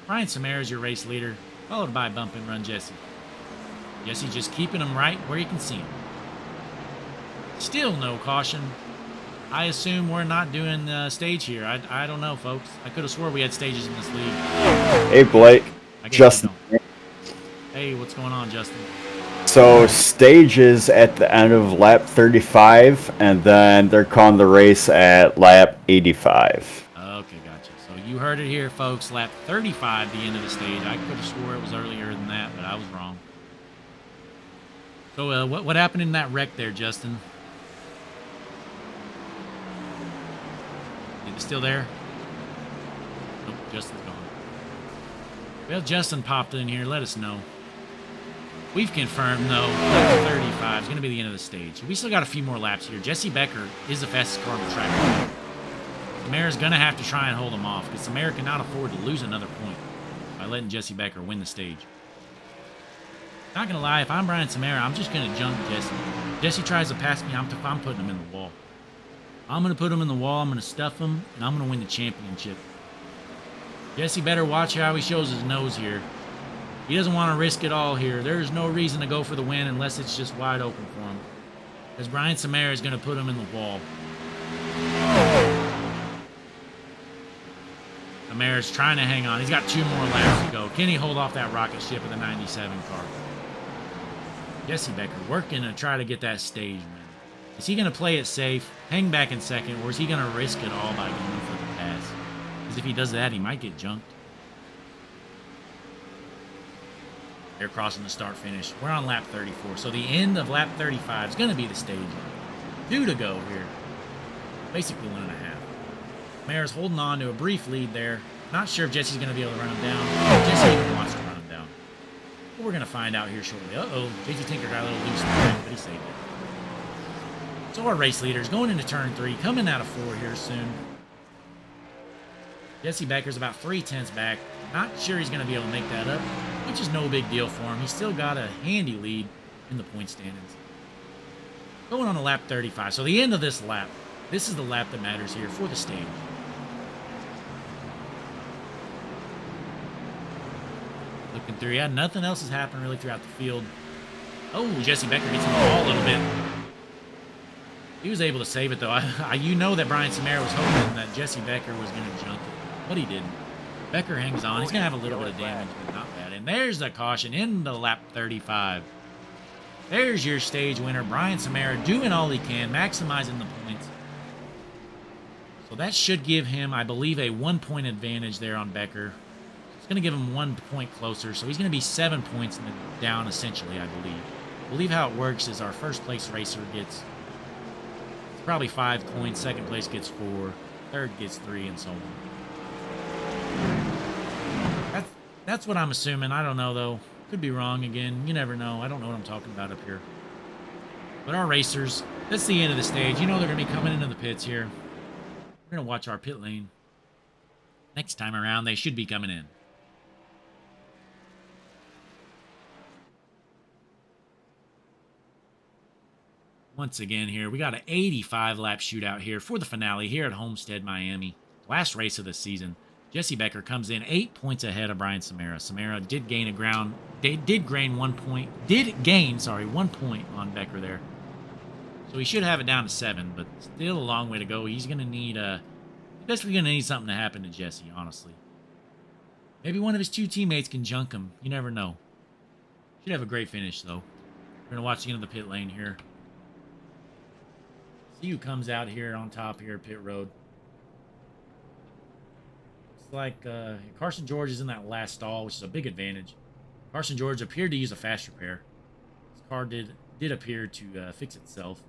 Brian Samara is your race leader. followed by Bump and Run Jesse. Jesse just keeping him right where you can see him. Still no caution. I assume we're not doing stage here. I don't know, folks. I could have swore we had stages in this league. Hey, Blake. I guess Justin. we don't. Hey, what's going on, Justin? So, stages at the end of lap 35, and then they're calling the race at lap 85. Okay, gotcha. So you heard it here, folks. Lap 35, the end of the stage. I could have swore it was earlier than that, but I was wrong. So what happened in that wreck there, Justin? Is it still there? Nope, Justin's gone. Well, Justin popped in here. Let us know. We've confirmed, though, lap 35 is going to be the end of the stage. We still got a few more laps here. Jesse Becker is the fastest car on the track. Samara's going to have to try and hold him off because Samara cannot afford to lose another point by letting Jesse Becker win the stage. Not going to lie, if I'm Brian Samara, I'm just going to jump Jesse. Jesse tries to pass me, I'm putting him in the wall. I'm going to put him in the wall, I'm going to stuff him, and I'm going to win the championship. Jesse better watch how he shows his nose here. He doesn't want to risk it all here. There's no reason to go for the win unless it's just wide open for him. Because Brian Samara is going to put him in the wall. Samara's trying to hang on. He's got 2 more laps to go. Can he hold off that rocket ship of the 97 car? Jesse Becker working to try to get that stage win. Is he going to play it safe, hang back in second, or is he going to risk it all by going for the pass? Because if he does that, he might get junked. They're crossing the start finish. We're on lap 34. So the end of lap 35 is going to be the stage. 2 to go here. Basically 1.5. Mayor's holding on to a brief lead there. Not sure if Jesse's going to be able to run him down. Jesse even wants to run him down. But we're going to find out here shortly. Uh-oh. JT Tinker got a little loose there, but he saved it. So our race leaders going into turn 3, coming out of 4 here soon. Jesse Becker's about 3/10 back. Not sure he's going to be able to make that up, which is no big deal for him. He's still got a handy lead in the point standings. Going on to lap 35. So the end of this lap. This is the lap that matters here for the stage. Looking through. Yeah, nothing else has happened really throughout the field. Oh, Jesse Becker gets in the wall a little bit. He was able to save it, though. You know that Brian Samara was hoping that Jesse Becker was going to jump it, but he didn't. Becker hangs on. He's going to have a little bit of damage, but not bad. And there's the caution into lap 35. There's your stage winner, Brian Samara, doing all he can, maximizing the points. So that should give him, I believe, a 1-point advantage there on Becker. It's going to give him 1 point closer, so he's going to be 7 points down, essentially, I believe. I believe how it works is our first place racer gets probably 5 points, second place gets 4, third gets 3, and so on. That's what I'm assuming. I don't know, though. Could be wrong again. You never know. I don't know what I'm talking about up here. But our racers, that's the end of the stage. You know they're going to be coming into the pits here. We're going to watch our pit lane. Next time around, they should be coming in. Once again here, we got an 85-lap shootout here for the finale here at Homestead, Miami. Last race of the season. Jesse Becker comes in 8 points ahead of Brian Samara. Samara did gain 1 point. Did gain 1 point on Becker there. So he should have it down to 7, but still a long way to go. He's going to need basically going to need something to happen to Jesse, honestly. Maybe one of his 2 teammates can junk him. You never know. Should have a great finish, though. We're going to watch the end of the pit lane here. See who comes out here on top here at pit road. Looks like Carson George is in that last stall, which is a big advantage. Carson George appeared to use a fast repair. His car did appear to fix itself.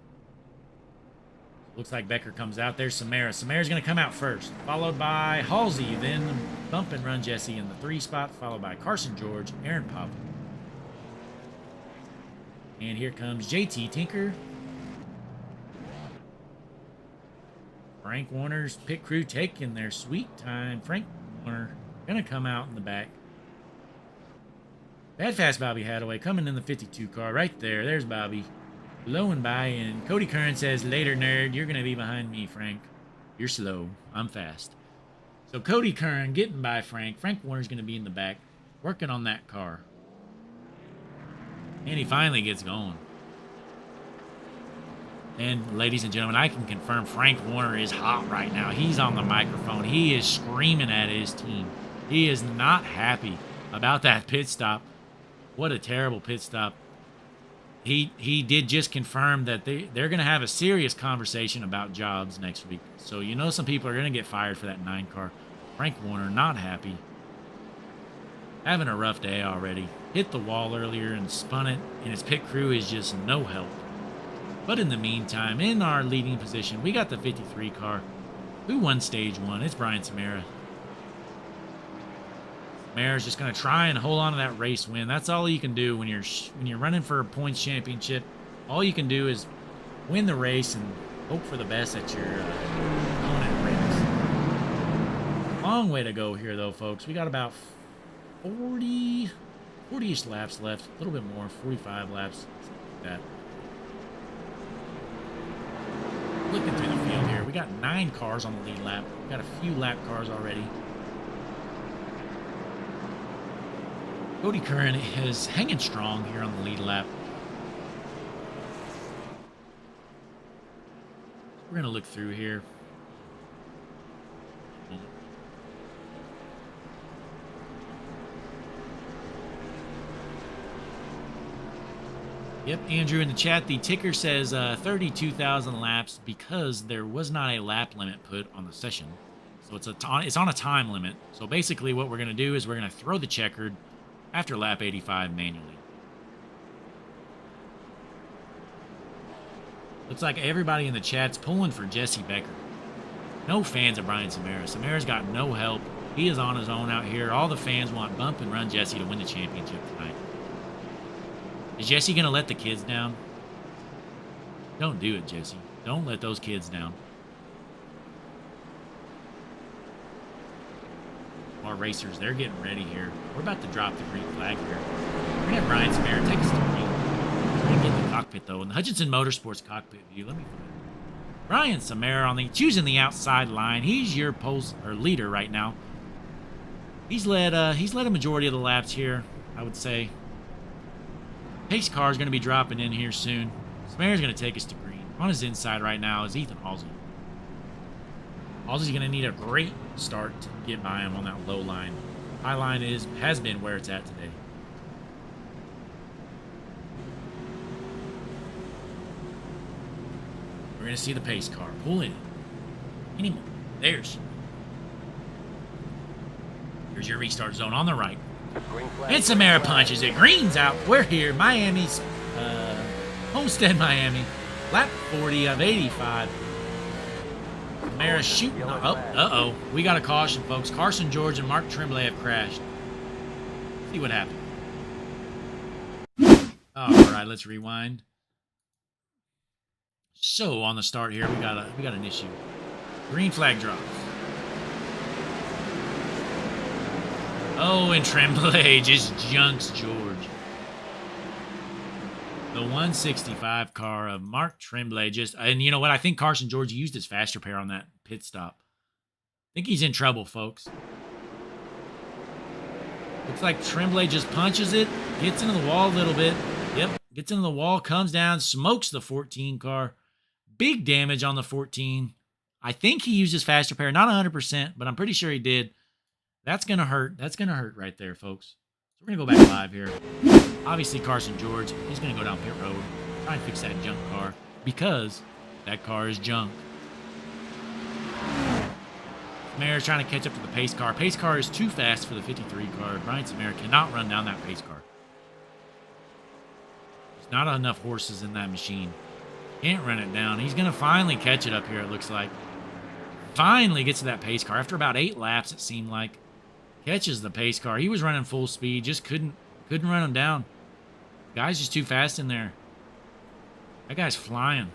Looks like Becker comes out. There's Samara. Samara's going to come out first, followed by Halsey, then Bump and Run Jesse in the 3 spot, followed by Carson George, Aaron Pop. And here comes JT Tinker. Frank Warner's pit crew taking their sweet time. Frank Warner going to come out in the back. Bad Fast Bobby Hadaway coming in the 52 car right there. There's Bobby blowing by, and Cody Curran says, "Later, nerd. You're going to be behind me, Frank. You're slow. I'm fast." So Cody Curran getting by Frank. Frank Warner's going to be in the back. Working on that car. And he finally gets going. And ladies and gentlemen, I can confirm Frank Warner is hot right now. He's on the microphone. He is screaming at his team. He is not happy about that pit stop. What a terrible pit stop. He did just confirm that they're going to have a serious conversation about jobs next week. So you know some people are going to get fired for that 9 car. Frank Warner not happy. Having a rough day already. Hit the wall earlier and spun it, and his pit crew is just no help. But in the meantime, in our leading position, we got the 53 car. Who won stage 1? It's Brian Samara. Samara's just going to try and hold on to that race win. That's all you can do when you're running for a points championship. All you can do is win the race and hope for the best at your opponent race. Long way to go here, though, folks. We got about 40-ish laps left. A little bit more, 45 laps, something like that. Looking through the field here, we got 9 cars on the lead lap. We got a few lap cars already. Cody Curran is hanging strong here on the lead lap. We're going to look through here. Yep, Andrew in the chat, the ticker says 32,000 laps because there was not a lap limit put on the session. So it's on a time limit. So basically what we're going to do is we're going to throw the checkered after lap 85 manually. Looks like everybody in the chat's pulling for Jesse Becker. No fans of Brian Samara. Samara's got no help. He is on his own out here. All the fans want Bump and Run Jesse to win the championship tonight. Is Jesse going to let the kids down? Don't do it, Jesse. Don't let those kids down. Our racers, they're getting ready here. We're about to drop the green flag here. We're going to have Brian Samara take us to green. We're going to get in the cockpit, though. In the Hutchinson Motorsports cockpit view, let me find it. Brian Samara choosing the outside line. He's your leader right now. He's led a majority of the laps here, I would say. Pace car is going to be dropping in here soon. Samara's going to take us to green. On his inside right now is Ethan Halsey. Halsey's going to need a great start to get by him on that low line. High line has been where it's at today. We're going to see the pace car pull in. There she is. Here's your restart zone on the right. And Samara punches it. Green's out. We're here. Miami's Homestead, Miami. Lap 40 of 85. Samara shooting. Uh-oh. We got a caution, folks. Carson George and Mark Tremblay have crashed. See what happened. All right, let's rewind. So on the start here, we got an issue. Green flag drops. Oh, and Tremblay just junks George. The 165 car of Mark Tremblay and you know what? I think Carson George used his fast repair on that pit stop. I think he's in trouble, folks. Looks like Tremblay just punches it, gets into the wall a little bit. Yep, gets into the wall, comes down, smokes the 14 car. Big damage on the 14. I think he used his fast repair, not 100%, but I'm pretty sure he did. That's going to hurt. That's going to hurt right there, folks. So we're going to go back live here. Obviously, Carson George, he's going to go down pit road, try and fix that junk car, because that car is junk. Samara's trying to catch up to the pace car. Pace car is too fast for the 53 car. Brian Samara cannot run down that pace car. There's not enough horses in that machine. Can't run it down. He's going to finally catch it up here, it looks like. Finally gets to that pace car. After about 8 laps, it seemed like. Catches the pace car. He was running full speed. Just couldn't run him down. Guy's just too fast in there. That guy's flying.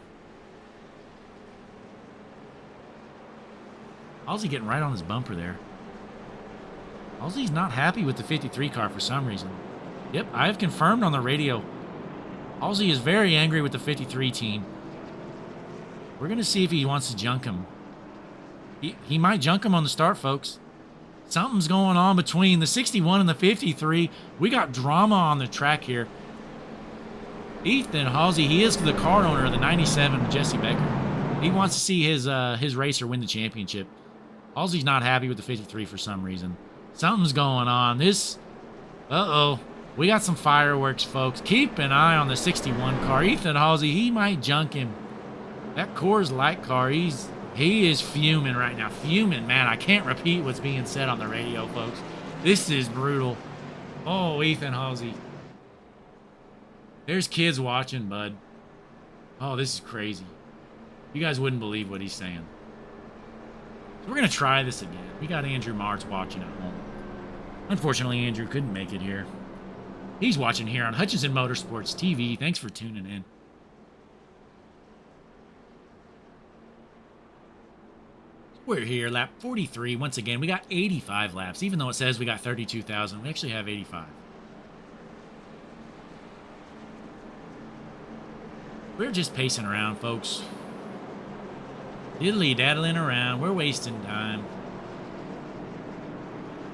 Halsey getting right on his bumper there. Halsey's not happy with the 53 car for some reason. Yep, I have confirmed on the radio. Halsey is very angry with the 53 team. We're going to see if he wants to junk him. He might junk him on the start, folks. Something's going on between the 61 and the 53. We got drama on the track here. Ethan Halsey, he is the car owner of the 97 Jesse Becker. He wants to see his racer win the championship. Halsey's not happy with the 53 for some reason. Something's going on. Uh-oh. We got some fireworks, folks. Keep an eye on the 61 car. Ethan Halsey, he might junk him. That Coors Light car, he is fuming right now. Fuming, man. I can't repeat what's being said on the radio, folks. This is brutal. Oh, Ethan Halsey. There's kids watching, bud. Oh, this is crazy. You guys wouldn't believe what he's saying. So we're going to try this again. We got Andrew Martz watching at home. Unfortunately, Andrew couldn't make it here. He's watching here on Hutchinson Motorsports TV. Thanks for tuning in. We're here, lap 43. Once again, we got 85 laps. Even though it says we got 32,000, we actually have 85. We're just pacing around, folks. Diddly-daddling around. We're wasting time.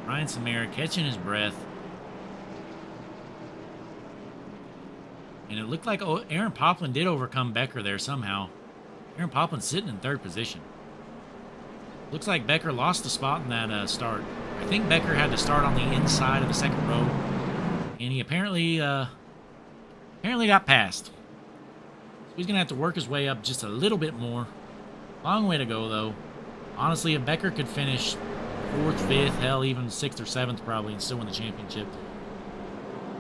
Ryan Samara catching his breath. And it looked like Aaron Poplin did overcome Becker there somehow. Aaron Poplin's sitting in third position. Looks like Becker lost the spot in that start. I think Becker had to start on the inside of the second row. And he apparently got passed. So he's going to have to work his way up just a little bit more. Long way to go, though. Honestly, if Becker could finish 4th, 5th, hell, even 6th or 7th probably, and still win the championship.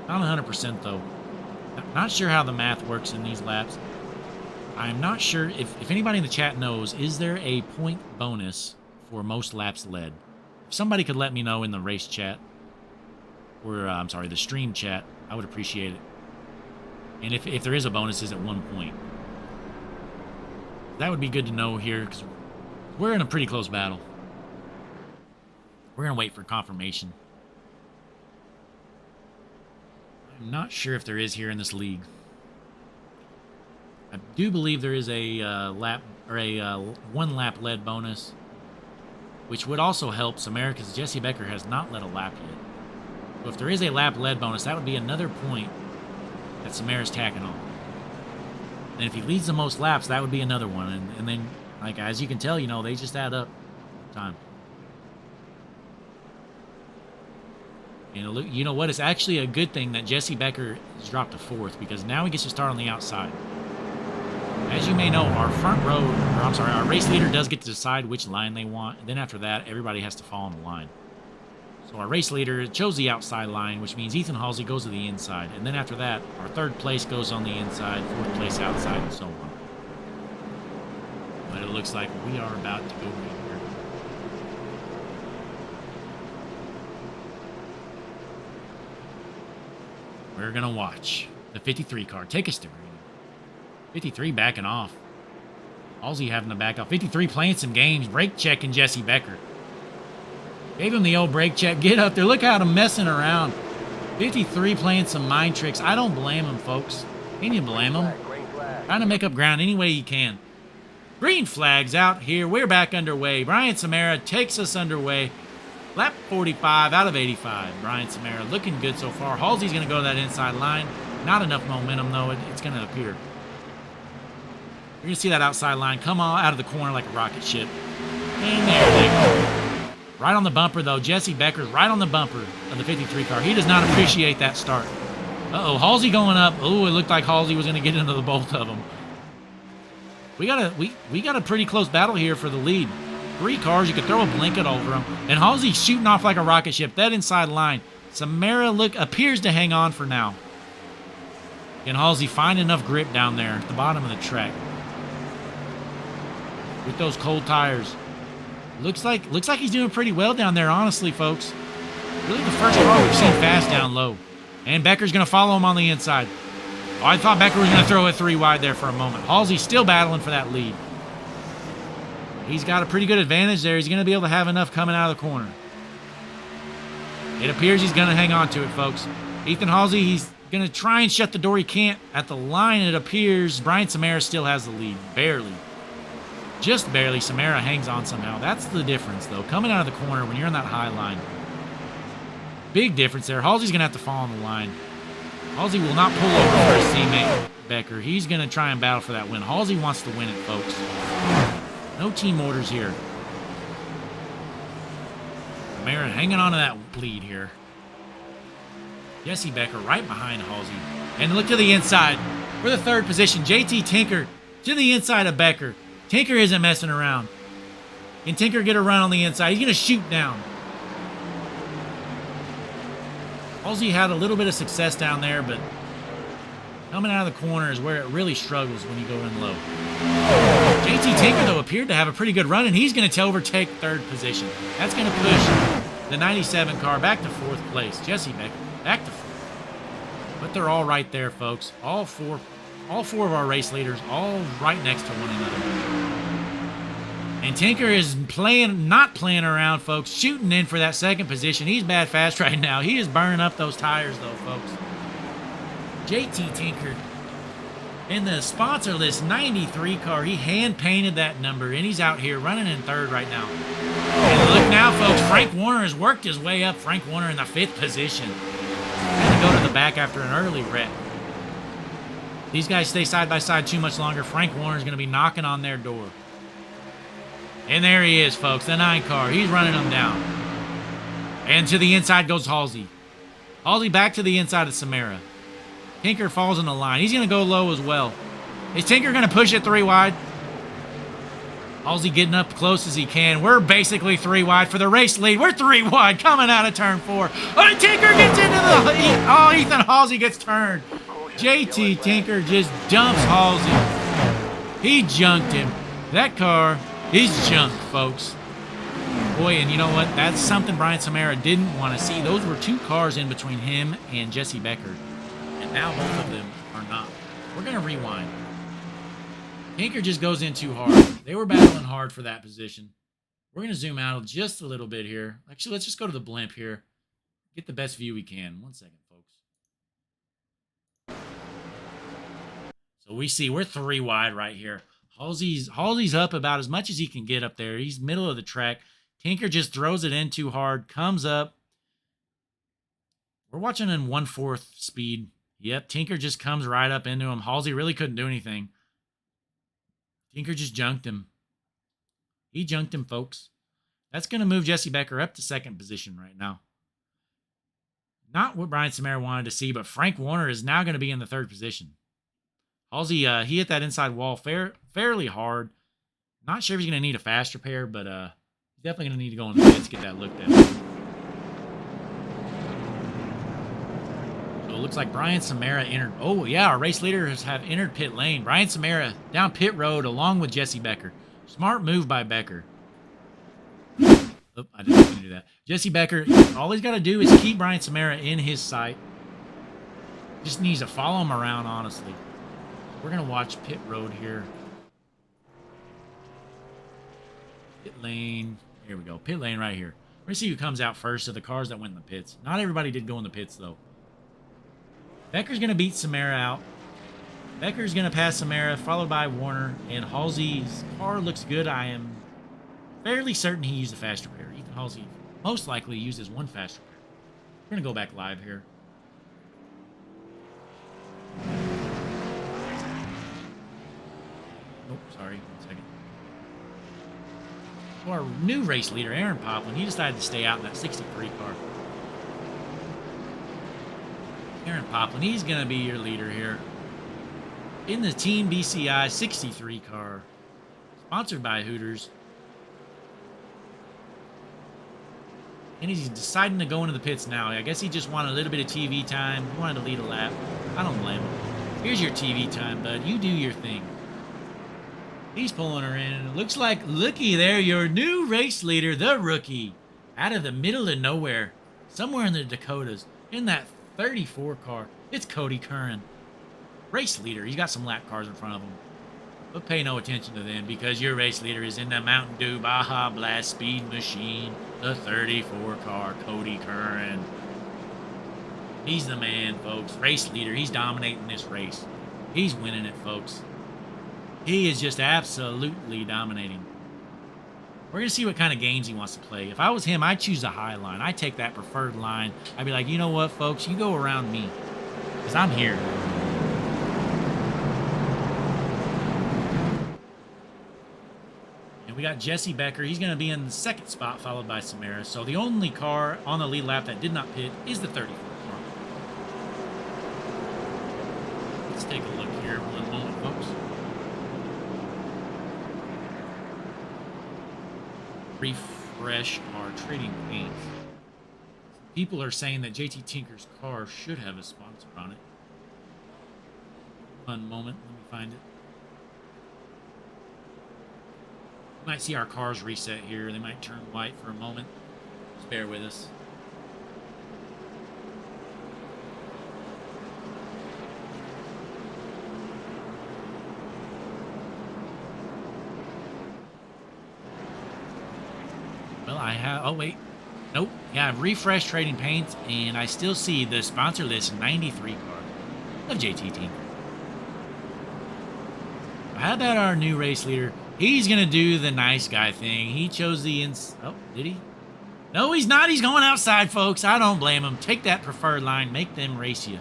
Not 100%, though. Not sure how the math works in these laps. I'm not sure if anybody in the chat knows, is there a point bonus for most laps led? If somebody could let me know in the race chat, or I'm sorry, the stream chat, I would appreciate it. And if there is a bonus, is it 1 point? That would be good to know here, because we're in a pretty close battle. We're going to wait for confirmation. I'm not sure if there is here in this league. I do believe there is a lap or a 1 lap led bonus, which would also help Samara because Jesse Becker has not led a lap yet. So if there is a lap led bonus, that would be another point that Samara's tacking on. And if he leads the most laps, that would be another one. And then, like as you can tell, you know, they just add up time. And you know what? It's actually a good thing that Jesse Becker has dropped to 4th because now he gets to start on the outside. As you may know, our our race leader does get to decide which line they want. And then after that, everybody has to fall on the line. So our race leader chose the outside line, which means Ethan Halsey goes to the inside. And then after that, our 3rd place goes on the inside, 4th place outside, and so on. But it looks like we are about to go right here. We're going to watch the 53 car take us to green. 53 backing off. Halsey having to back off. 53 playing some games. Brake checking Jesse Becker. Gave him the old brake check. Get up there. Look at him messing around. 53 playing some mind tricks. I don't blame him, folks. Can you blame him? Trying to make up ground any way he can. Green flags out here. We're back underway. Brian Samara takes us underway. Lap 45 out of 85. Brian Samara looking good so far. Halsey's going to go to that inside line. Not enough momentum, though. It's going to appear. You're going to see that outside line come out of the corner like a rocket ship. And there they go. Right on the bumper, though. Jesse Becker's right on the bumper of the 53 car. He does not appreciate that start. Uh-oh, Halsey going up. Oh, it looked like Halsey was going to get into the both of them. We got a pretty close battle here for the lead. 3 cars, you could throw a blanket over them. And Halsey's shooting off like a rocket ship. That inside line. Samara appears to hang on for now. Can Halsey find enough grip down there at the bottom of the track? With those cold tires. Looks like he's doing pretty well down there, honestly, folks. Really the first car we've seen fast down low. And Becker's going to follow him on the inside. Oh, I thought Becker was going to throw it 3 wide there for a moment. Halsey's still battling for that lead. He's got a pretty good advantage there. He's going to be able to have enough coming out of the corner. It appears he's going to hang on to it, folks. Ethan Halsey, he's going to try and shut the door. He can't. At the line, it appears Brian Samara still has the lead. Barely. just barely. Samara hangs on somehow. That's the difference, though. Coming out of the corner when you're on that high line. Big difference there. Halsey's going to have to fall on the line. Halsey will not pull over for his teammate, Becker. He's going to try and battle for that win. Halsey wants to win it, folks. No team orders here. Samara hanging on to that lead here. Jesse Becker right behind Halsey. And look to the inside. For the third position, JT Tinker to the inside of Becker. Tinker isn't messing around. Can Tinker get a run on the inside? He's going to shoot down. Halsey had a little bit of success down there, but coming out of the corner is where it really struggles when you go in low. JT Tinker, though, appeared to have a pretty good run, and he's going to overtake third position. That's going to push the 97 car back to fourth place. Jesse Becker back to fourth. But they're all right there, folks. All four of our race leaders, all right next to one another. And Tinker is not playing around, folks. Shooting in for that second position. He's bad fast right now. He is burning up those tires, though, folks. JT Tinker in the sponsor list 93 car. He hand-painted that number, and he's out here running in third right now. And look now, folks. Frank Warner has worked his way up. Frank Warner in the fifth position. Had to go to the back after an early wreck. These guys stay side by side too much longer. Frank Warner is going to be knocking on their door. And there he is, folks. The 9 car. He's running them down. And to the inside goes Halsey. Halsey back to the inside of Samara. Tinker falls in the line. He's going to go low as well. Is Tinker going to push it 3 wide? Halsey getting up close as he can. We're basically 3 wide for the race lead. We're 3 wide coming out of turn 4. Oh, Tinker gets into the... Oh, Ethan Halsey gets turned. JT Tinker just dumps Halsey. He junked him. That car is junk, folks. Boy, and you know what? That's something Brian Samara didn't want to see. Those were 2 cars in between him and Jesse Becker. And now both of them are not. We're going to rewind. Tinker just goes in too hard. They were battling hard for that position. We're going to zoom out just a little bit here. Actually, let's just go to the blimp here. Get the best view we can. 1 second, folks. So we see we're 3 wide right here. Halsey's up about as much as he can get up there. He's middle of the track. Tinker just throws it in too hard. Comes up. We're watching in 1/4 speed. Yep, Tinker just comes right up into him. Halsey really couldn't do anything. Tinker just junked him. He junked him, folks. That's going to move Jesse Becker up to second position right now. Not what Brian Samara wanted to see, but Frank Warner is now going to be in the third position. Halsey, he hit that inside wall fairly hard. Not sure if he's going to need a fast repair, but he's definitely going to need to go in the pits to get that looked at. So it looks like Brian Samara entered. Oh, yeah, our race leaders have entered pit lane. Brian Samara down pit road along with Jesse Becker. Smart move by Becker. Oh, I didn't mean to do that. Jesse Becker, all he's got to do is keep Brian Samara in his sight. Just needs to follow him around, honestly. We're going to watch pit road here. Pit lane. Here we go. Pit lane right here. We're going to see who comes out first of the cars that went in the pits. Not everybody did go in the pits, though. Becker's going to beat Samara out. Becker's going to pass Samara, followed by Warner. And Halsey's car looks good. I am fairly certain he used a fast repair. Ethan Halsey most likely uses 1 fast repair. We're going to go back live here. Nope, sorry. 1 second. So our new race leader, Aaron Poplin, he decided to stay out in that 63 car. Aaron Poplin, he's going to be your leader here. In the Team BCI 63 car. Sponsored by Hooters. And he's deciding to go into the pits now. I guess he just wanted a little bit of TV time. He wanted to lead a lap. I don't blame him. Here's your TV time, bud. You do your thing. He's pulling her in. It looks like, looky there, your new race leader, the rookie. Out of the middle of nowhere. Somewhere in the Dakotas. In that 34 car. It's Cody Curran. Race leader. He's got some lap cars in front of him. But pay no attention to them because your race leader is in the Mountain Dew Baja Blast Speed Machine. The 34 car, Cody Curran. He's the man, folks. Race leader. He's dominating this race. He's winning it, folks. He is just absolutely dominating. We're going to see what kind of games he wants to play. If I was him, I'd choose a high line. I'd take that preferred line. I'd be like, you know what, folks? You go around me. Because I'm here. And we got Jesse Becker. He's going to be in the second spot, followed by Samara. So the only car on the lead lap that did not pit is the 34 car. Let's take a look here one moment, folks. Refresh our trading paints. People are saying that JT Tinker's car should have a sponsor on it. One moment, let me find it. You might see our cars reset here. They might turn white for a moment. Just bear with us. Well, I have... Oh, wait. Nope. Yeah, I've refreshed trading paints, and I still see the sponsor list 93 car of JT Tinker. How about our new race leader? He's going to do the nice guy thing. He chose the... Oh, did he? No, he's not. He's going outside, folks. I don't blame him. Take that preferred line. Make them race you.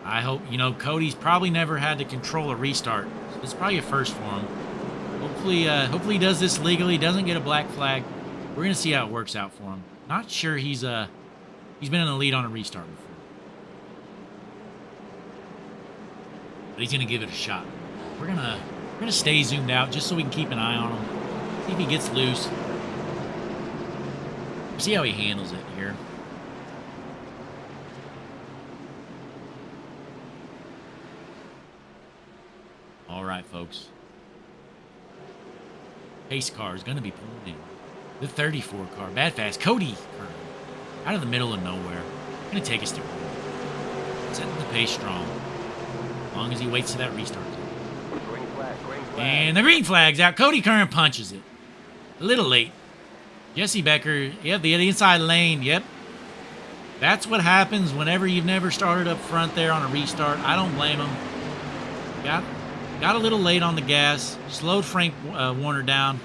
I hope... You know, Cody's probably never had to control a restart. So it's probably a first for him. Hopefully he does this legally. Doesn't get a black flag. We're gonna see how it works out for him. Not sure he's been in the lead on a restart before, but he's gonna give it a shot. We're gonna stay zoomed out just so we can keep an eye on him. See if he gets loose. See how he handles it here. All right, folks. Pace car is going to be pulled in. The 34 car. Bad fast. Cody out of the middle of nowhere. Going to take us to goal. Setting the pace strong. As long as he waits to that restart. Green flag, green flag. And the green flag's out. Cody Curran punches it. A little late. Jesse Becker. Yep, the inside lane. Yep. That's what happens whenever you've never started up front there on a restart. I don't blame him. Got a little late on the gas. Slowed Frank Warner down.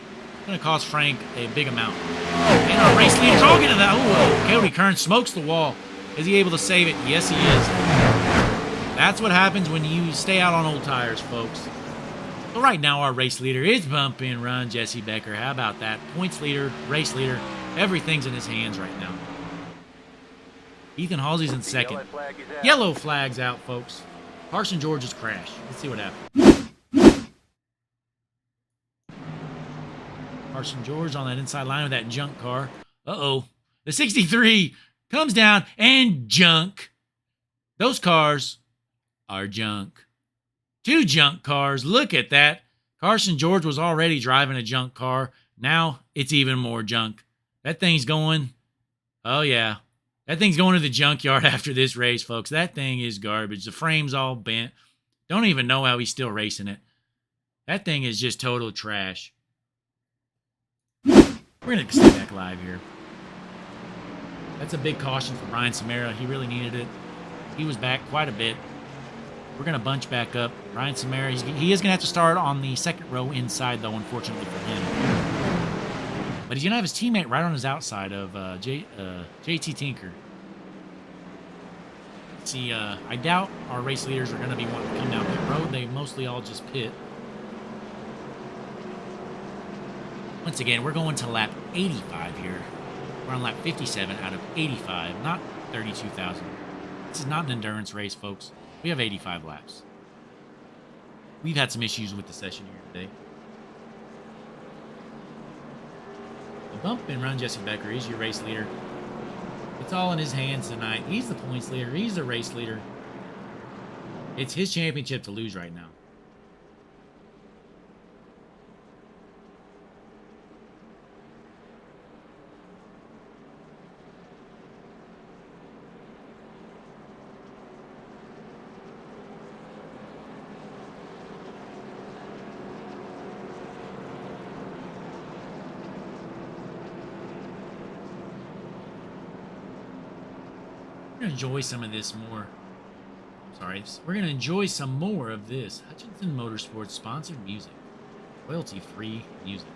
Going to cost Frank a big amount. And our race leader's all get to that. Oh, Cody Kern smokes the wall. Is he able to save it? Yes, he is. That's what happens when you stay out on old tires, folks. So right now, our race leader is bump and run Jesse Becker. How about that? Points leader, race leader, everything's in his hands right now. Ethan Halsey's in second. Yellow flag is out. Yellow flag's out, folks. Carson George's crash. Let's see what happens. Carson George on that inside line with that junk car. Uh-oh. The 63 comes down and junk. Those cars are junk. 2 junk cars. Look at that. Carson George was already driving a junk car. Now it's even more junk. That thing's going... Oh, yeah. That thing's going to the junkyard after this race, folks. That thing is garbage. The frame's all bent. Don't even know how he's still racing it. That thing is just total trash. We're going to stay back live here. That's a big caution for Brian Samara. He really needed it. He was back quite a bit. We're going to bunch back up. Brian Samara, he is going to have to start on the second row inside, though, unfortunately for him. But he's going to have his teammate right on his outside of JT Tinker. See, I doubt our race leaders are going to be wanting to come down pit road. They mostly all just pit. Once again, we're going to lap 85 here. We're on lap 57 out of 85, not 32,000. This is not an endurance race, folks. We have 85 laps. We've had some issues with the session here today. The bump and run Jesse Becker, he's your race leader. It's all in his hands tonight. He's the points leader. He's the race leader. It's his championship to lose right now. Enjoy some of this more. sorry. We're gonna enjoy some more of this Hutchinson Motorsports sponsored music, royalty-free music.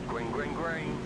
Green, green, green.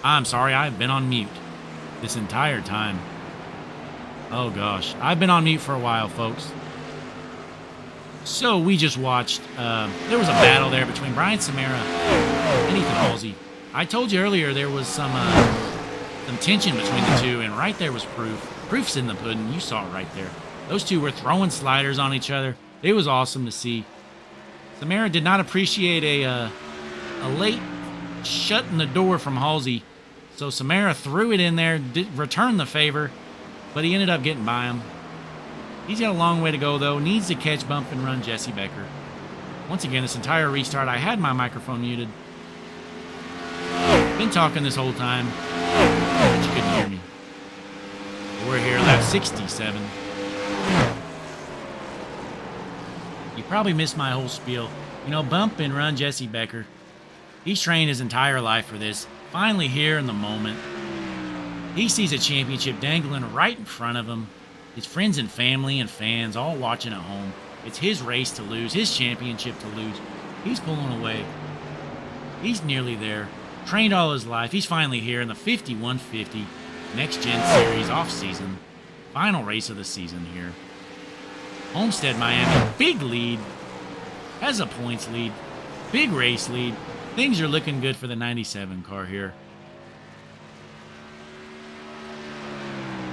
I'm sorry, I've been on mute this entire time. Oh gosh, I've been on mute for a while, folks. So we just watched, there was a battle there between Brian Samara and Ethan Halsey. I told you earlier there was some tension between the two, and right there was proof. Proof's in the pudding. You saw it right there. Those two were throwing sliders on each other. It was awesome to see. Samara did not appreciate a late shutting the door from Halsey, so Samara threw it in there, returned the favor, but he ended up getting by him. He's got a long way to go, though. Needs to catch, bump, and run Jesse Becker. Once again, this entire restart, I had my microphone muted. Been talking this whole time, but you couldn't hear me. We're here, lap 67. You probably missed my whole spiel. You know, bump and run Jesse Becker. He's trained his entire life for this. Finally here in the moment. He sees a championship dangling right in front of him. His friends and family and fans all watching at home. It's his race to lose, his championship to lose. He's pulling away. He's nearly there. Trained all his life. He's finally here in the 5150 Next Gen Series off-season. Final race of the season here. Homestead, Miami. Big lead. Has a points lead. Big race lead. Things are looking good for the 97 car here.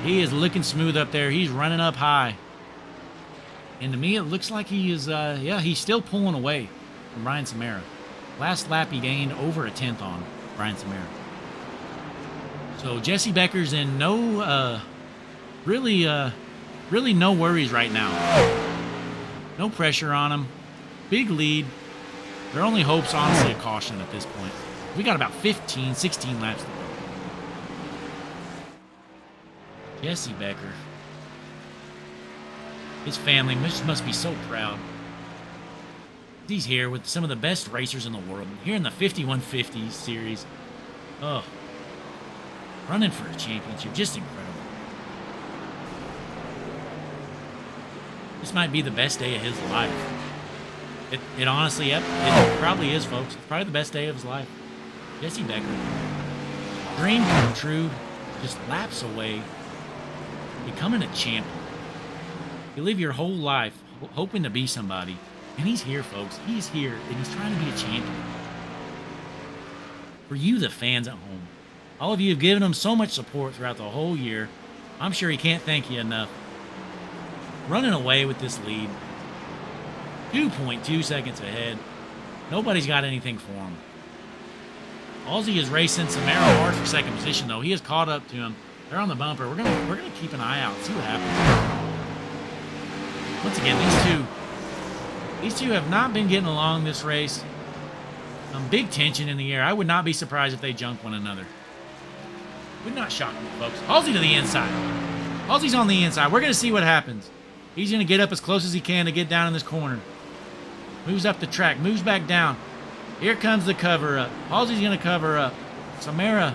He is looking smooth up there. He's running up high. And to me, it looks like he is, he's still pulling away from Brian Samara. Last lap, he gained over a tenth on Brian Samara. So Jesse Becker's in no, really no worries right now. No pressure on him. Big lead. Their only hope's honestly a caution at this point. We got about 15, 16 laps to go. Jesse Becker. His family must be so proud. He's here with some of the best racers in the world. Here in the 5150 series. Oh. Running for a championship. Just incredible. This might be the best day of his life. It honestly, it probably is, folks. It's probably the best day of his life. Jesse Becker. Dream come true. Just laps away. Becoming a champion. You live your whole life hoping to be somebody. And he's here, folks. He's here, and he's trying to be a champion. For you, the fans at home, all of you have given him so much support throughout the whole year. I'm sure he can't thank you enough. Running away with this lead. 2.2 seconds ahead. Nobody's got anything for him. Halsey is racing Samara hard for second position, though. He has caught up to him. They're on the bumper. We're gonna keep an eye out, see what happens. Once again, these two have not been getting along this race. Some big tension in the air. I would not be surprised if they jump one another. Would not shock me, folks. Halsey to the inside. Halsey's on the inside. We're gonna see what happens. He's gonna get up as close as he can to get down in this corner. Moves up the track. Moves back down. Here comes the cover up. Halsey's gonna cover up. Samara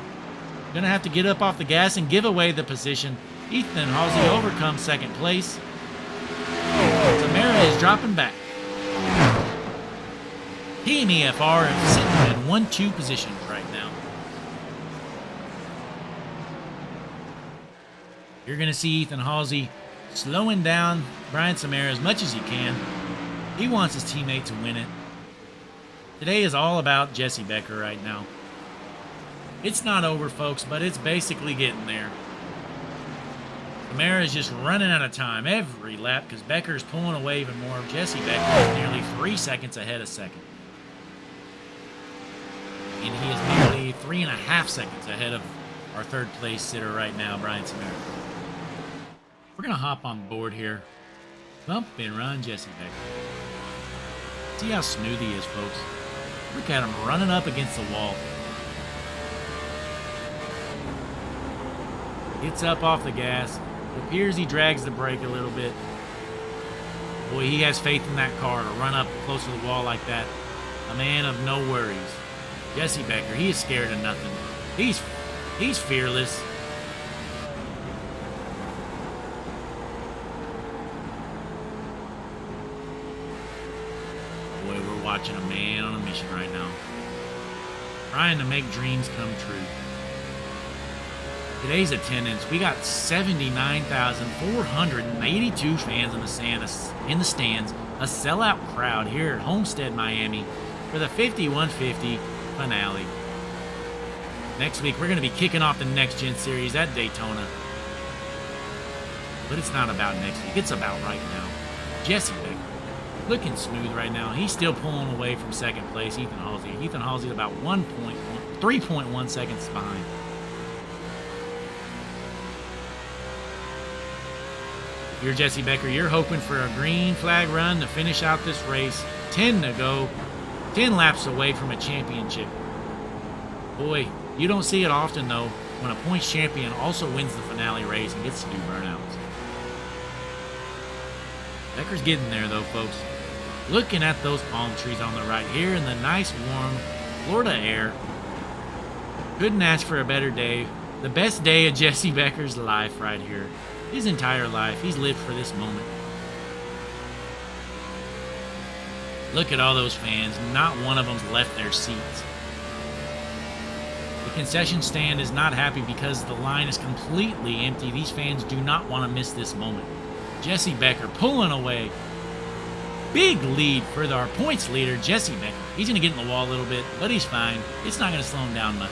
gonna have to get up off the gas and give away the position. Ethan Halsey overcomes second place. Samara is dropping back. Team EFR is sitting in 1-2 positions right now. You're gonna see Ethan Halsey slowing down Brian Samara as much as he can. He wants his teammate to win it. Today is all about Jesse Becker right now. It's not over, folks, but it's basically getting there. Samara is just running out of time every lap because Becker's pulling away even more. Jesse Becker is nearly 3 seconds ahead of second. And he is nearly 3.5 seconds ahead of our third place sitter right now, Brian Samara. We're going to hop on board here. Bump and run Jesse Becker. See how smooth he is, folks. Look at him running up against the wall. Gets up off the gas. It appears he drags the brake a little bit. Boy, he has faith in that car to run up close to the wall like that. A man of no worries. Jesse Becker, he is scared of nothing. He's fearless. Boy, we're watching a man on a mission right now. Trying to make dreams come true. Today's attendance, we got 79,482 fans in the stands, a sellout crowd here at Homestead, Miami for the 5150 finale. Next week, we're going to be kicking off the Next Gen Series at Daytona. But it's not about next week. It's about right now. Jesse Becker, looking smooth right now. He's still pulling away from second place, Ethan Halsey. Ethan Halsey about 3.1 seconds behind. If you're Jesse Becker, you're hoping for a green flag run to finish out this race. 10 to go. 10 laps away from a championship. Boy, you don't see it often, though, when a points champion also wins the finale race and gets to do burnouts. Becker's getting there, though, folks. Looking at those palm trees on the right here in the nice, warm Florida air. Couldn't ask for a better day. The best day of Jesse Becker's life right here. His entire life, he's lived for this moment. Look at all those fans. Not one of them's left their seats. The concession stand is not happy because the line is completely empty. These fans do not want to miss this moment. Jesse Becker pulling away. Big lead for our points leader, Jesse Becker. He's going to get in the wall a little bit, but he's fine. It's not going to slow him down much.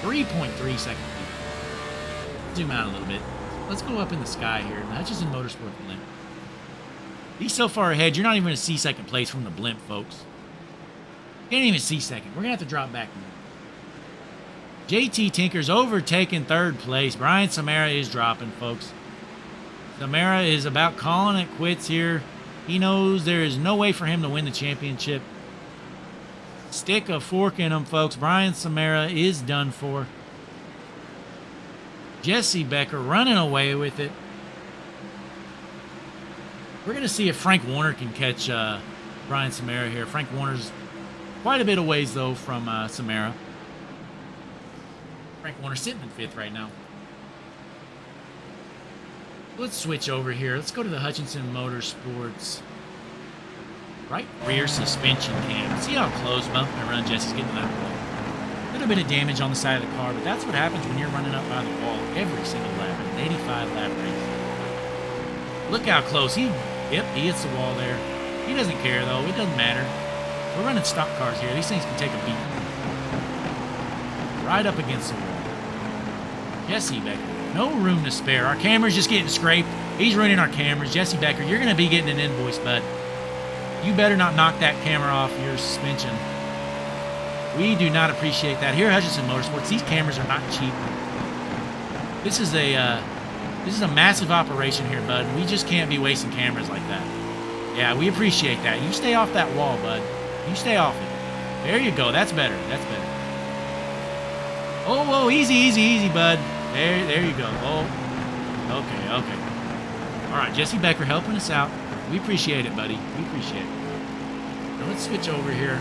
3.3 second lead. Zoom out a little bit. Let's go up in the sky here. Hutchinson Motorsport blimp. He's so far ahead, you're not even going to see second place from the blimp, folks. Can't even see second. We're going to have to drop back more. JT Tinker's overtaking third place. Brian Samara is dropping, folks. Samara is about calling it quits here. He knows there is no way for him to win the championship. Stick a fork in him, folks. Brian Samara is done for. Jesse Becker running away with it. We're going to see if Frank Warner can catch Brian Samara here. Frank Warner's quite a bit of ways, though, from Samara. Frank Warner sitting in fifth right now. Let's switch over here. Let's go to the Hutchinson Motorsports right rear suspension cam. See how close bump and run Jesse's getting to that wall. A little bit of damage on the side of the car, but that's what happens when you're running up by the wall every single lap in an 85 lap race. Look how close he hits the wall there. He doesn't care though. It doesn't matter. We're running stock cars here. These things can take a beat. Right up against the wall. Jesse Becker. No room to spare. Our camera's just getting scraped. He's ruining our cameras. Jesse Becker, you're going to be getting an invoice, bud. You better not knock that camera off your suspension. We do not appreciate that. Here at Hutchinson Motorsports, these cameras are not cheap. This is a massive operation here, bud. We just can't be wasting cameras like that. Yeah, we appreciate that. You stay off that wall, bud. You stay off it. There you go. That's better. That's better. Oh, whoa, easy, bud. There you go. Oh, okay. All right, Jesse Becker helping us out. We appreciate it, buddy. We appreciate it. Now let's switch over here.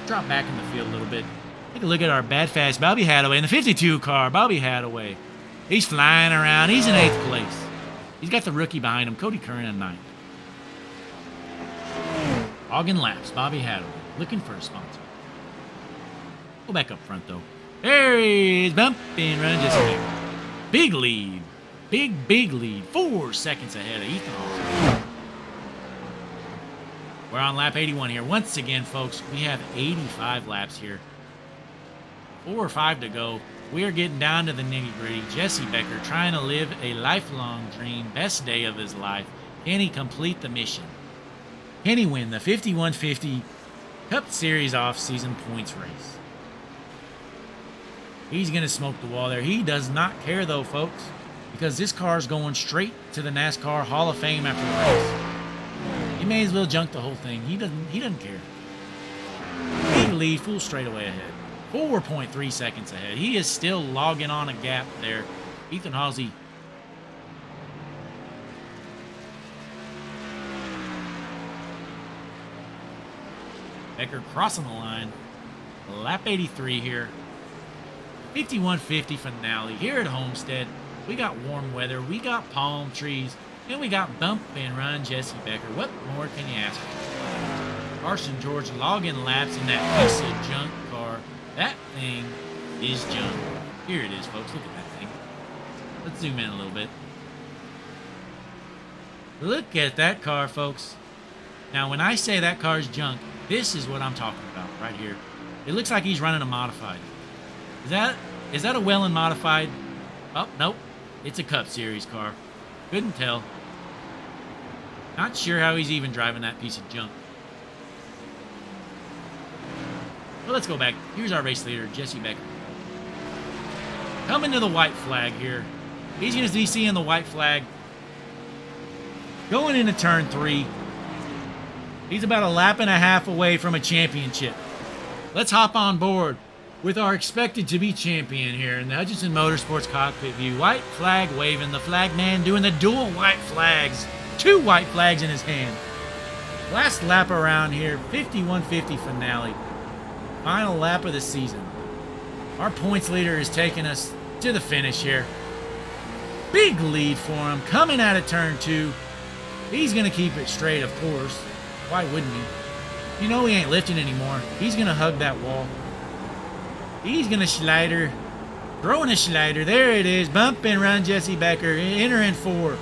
Drop back in the field a little bit. Take a look at our bad fast Bobby Hadaway in the 52 car. Bobby Hadaway. He's flying around. He's in 8th place. He's got the rookie behind him, Cody Curran in 9th. Hogging laps, Bobby Hadaway. Looking for a sponsor. Go back up front, though. There he is. Bumping, running Jesse Becker. Big lead. Big lead. 4 seconds ahead of Ethan Halsey. We're on lap 81 here. Once again, folks, we have 85 laps here. 4 or 5 to go. We are getting down to the nitty-gritty. Jesse Becker trying to live a lifelong dream. Best day of his life. Can he complete the mission? Can he win the 5150 Cup Series off-season points race? He's going to smoke the wall there. He does not care, though, folks, because this car is going straight to the NASCAR Hall of Fame after the race. He may as well junk the whole thing. He doesn't care. Big lead, full straightaway ahead. 4.3 seconds ahead. He is still logging on a gap there. Ethan Halsey. Becker crossing the line. Lap 83 here. 5150 finale here at Homestead. We got warm weather, we got palm trees, and we got bump and run Jesse Becker. What more can you ask for? Carson George logging laps in that piece of junk car. That thing is junk. Here it is, folks. Look at that thing. Let's zoom in a little bit. Look at that car, folks. Now, when I say that car's junk, this is what I'm talking about right here. It looks like he's running a modified. Is that a Wellen modified? Oh, nope. It's a Cup Series car. Couldn't tell. Not sure how he's even driving that piece of junk. Well, let's go back. Here's our race leader, Jesse Becker. Coming to the white flag here. He's going to be seeing the white flag. Going into turn 3. He's about a lap and a half away from a championship. Let's hop on board with our expected to be champion here in the Hutchinson Motorsports cockpit view. White flag waving, the flag man doing the dual white flags. 2 white flags in his hand. Last lap around here, 51-50 finale. Final lap of the season. Our points leader is taking us to the finish here. Big lead for him, coming out of turn 2. He's going to keep it straight, of course. Why wouldn't he? You know he ain't lifting anymore. He's going to hug that wall. He's going to slider. Throwing a slider. There it is. Bump and run Jesse Becker. Entering 4.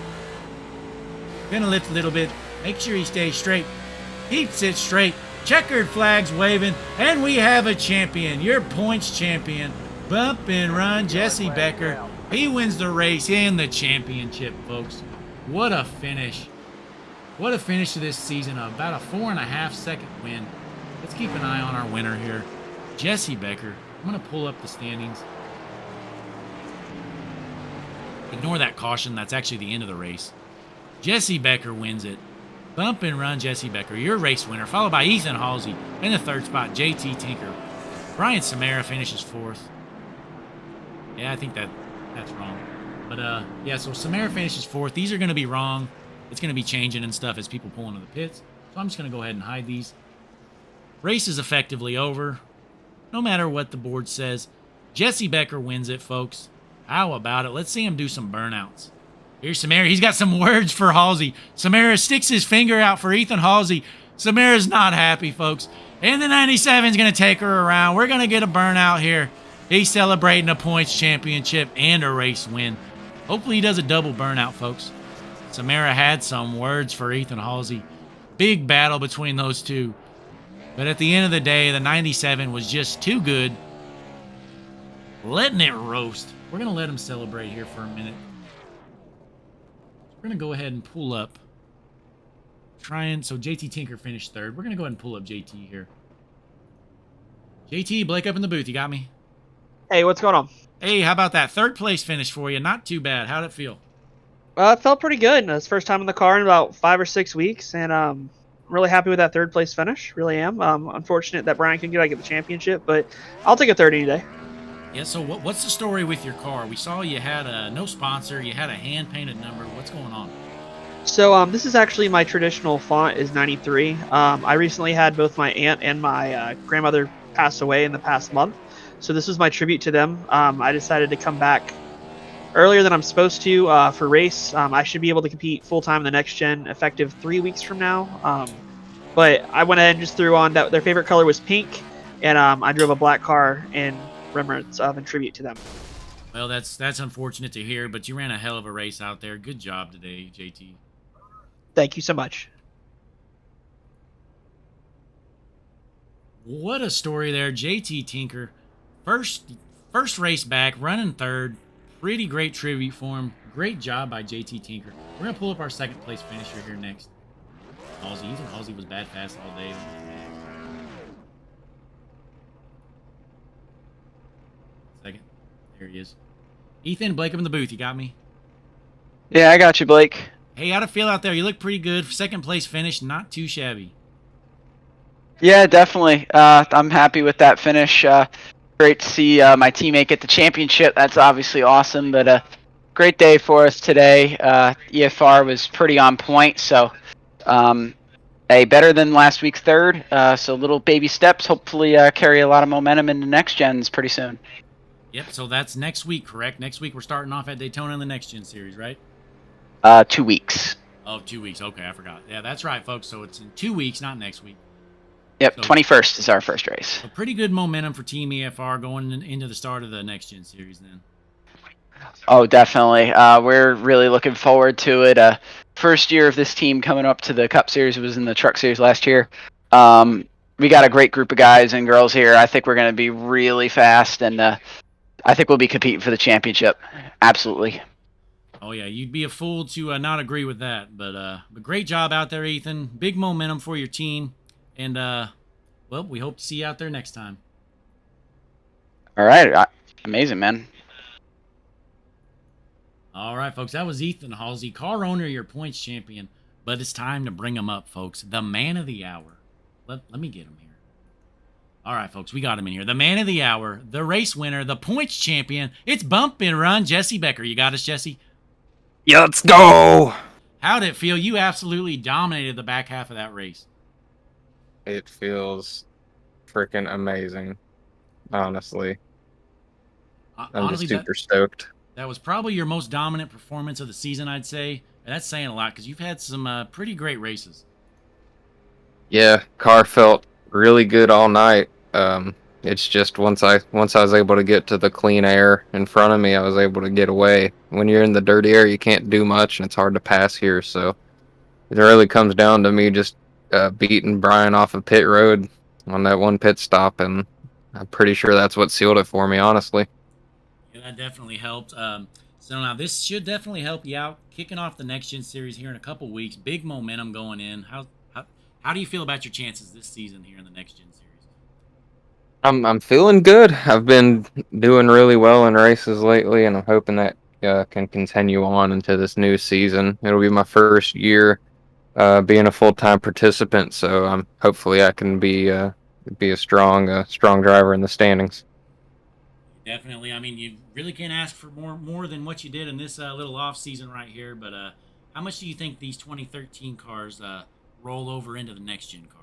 Going to lift a little bit. Make sure he stays straight. Keeps it straight. Checkered flags waving. And we have a champion. Your points champion. Bump and run Jesse Becker. He wins the race and the championship, folks. What a finish. What a finish to this season. About a 4.5 second win. Let's keep an eye on our winner here. Jesse Becker. I'm going to pull up the standings. Ignore that caution. That's actually the end of the race. Jesse Becker wins it. Bump and run Jesse Becker, your race winner, followed by Ethan Halsey. In the 3rd spot, JT Tinker. Brian Samara finishes 4th. Yeah, I think that's wrong. But, yeah, so Samara finishes 4th. These are going to be wrong. It's going to be changing and stuff as people pull into the pits. So I'm just going to go ahead and hide these. Race is effectively over. No matter what the board says. Jesse Becker wins it, folks. How about it? Let's see him do some burnouts. Here's Samara. He's got some words for Halsey. Samara sticks his finger out for Ethan Halsey. Samara's not happy, folks. And the 97 is going to take her around. We're going to get a burnout here. He's celebrating a points championship and a race win. Hopefully he does a double burnout, folks. Samara had some words for Ethan Halsey. Big battle between those two. But at the end of the day, the 97 was just too good. Letting it roast. We're going to let him celebrate here for a minute. We're going to go ahead and pull up. So JT Tinker finished 3rd. We're going to go ahead and pull up JT here. JT, Blake up in the booth. You got me? Hey, what's going on? Hey, how about that 3rd place finish for you? Not too bad. How'd it feel? It felt pretty good. It's first time in the car in about 5 or 6 weeks, and I'm really happy with that 3rd place finish. Really am. Unfortunate that Brian couldn't get the championship, but I'll take a 3rd any day. Yeah, so what's the story with your car? We saw you had no sponsor. You had a hand-painted number. What's going on? So this is actually my traditional font is 93. I recently had both my aunt and my grandmother pass away in the past month. So this was my tribute to them. I decided to come back earlier than I'm supposed to for race. I should be able to compete full-time in the next gen effective 3 weeks from now. But I went ahead and just threw on that their favorite color was pink, and I drove a black car in remembrance of and tribute to them. Well, that's unfortunate to hear, but you ran a hell of a race out there. Good job today, JT. Thank you so much. What a story there, JT Tinker. First race back, running 3rd. Pretty great tribute for him. Great job by JT Tinker. We're going to pull up our 2nd place finisher here next. Halsey. Ethan Halsey was bad fast all day. Second. There he is. Ethan, Blake up in the booth. You got me? Yeah, I got you, Blake. Hey, how'd it feel out there? You look pretty good. 2nd place finish, not too shabby. Yeah, definitely. I'm happy with that finish. Great to see my teammate get the championship. That's obviously awesome, but great day for us today. EFR was pretty on point, so better than last week's 3rd. So little baby steps, hopefully carry a lot of momentum into next gens pretty soon. Yep, so that's next week, correct? Next week we're starting off at Daytona in the Next Gen Series, right? 2 weeks. Oh, 2 weeks. Okay, I forgot. Yeah, that's right, folks. So it's in 2 weeks, not next week. Yep, So 21st is our first race. a pretty good momentum for Team EFR going into the start of the next gen series then. Oh, definitely. We're really looking forward to it. First year of this team coming up to the Cup Series was in the Truck Series last year. We got a great group of guys and girls here. I think we're going to be really fast, and I think we'll be competing for the championship. Absolutely. Oh yeah, you'd be a fool to not agree with that. But great job out there, Ethan. Big momentum for your team, and well, we hope to see you out there next time. All right. Amazing, man. All right, folks, that was Ethan Halsey, car owner, your points champion. But it's time to bring him up, folks. The man of the hour. Let me get him here. All right, folks, we got him in here. The man of the hour, the race winner, the points champion. It's Bump and Run, Jesse Becker. You got us, Jesse? Yeah, let's go. How'd it feel? You absolutely dominated the back half of that race. It feels freaking amazing, honestly. I'm Honestly, just super stoked. that was probably your most dominant performance of the season, I'd say. And that's saying a lot because you've had some pretty great races. Yeah, car felt really good all night. It's just once I was able to get to the clean air in front of me, I was able to get away. When you're in the dirty air, you can't do much, and it's hard to pass here. So it really comes down to me just beating Brian off of pit road on that one pit stop, and I'm pretty sure that's what sealed it for me, honestly. Yeah, that definitely helped. So now this should definitely help you out. Kicking off the next gen series here in a couple weeks. Big momentum going in. How do you feel about your chances this season here in the next gen series? I'm feeling good. I've been doing really well in races lately, and I'm hoping that can continue on into this new season. It'll be my first year being a full-time participant, so hopefully I can be a strong driver in the standings. Definitely. I mean, you really can't ask for more than what you did in this little off season right here. But how much do you think these 2013 cars roll over into the next gen cars?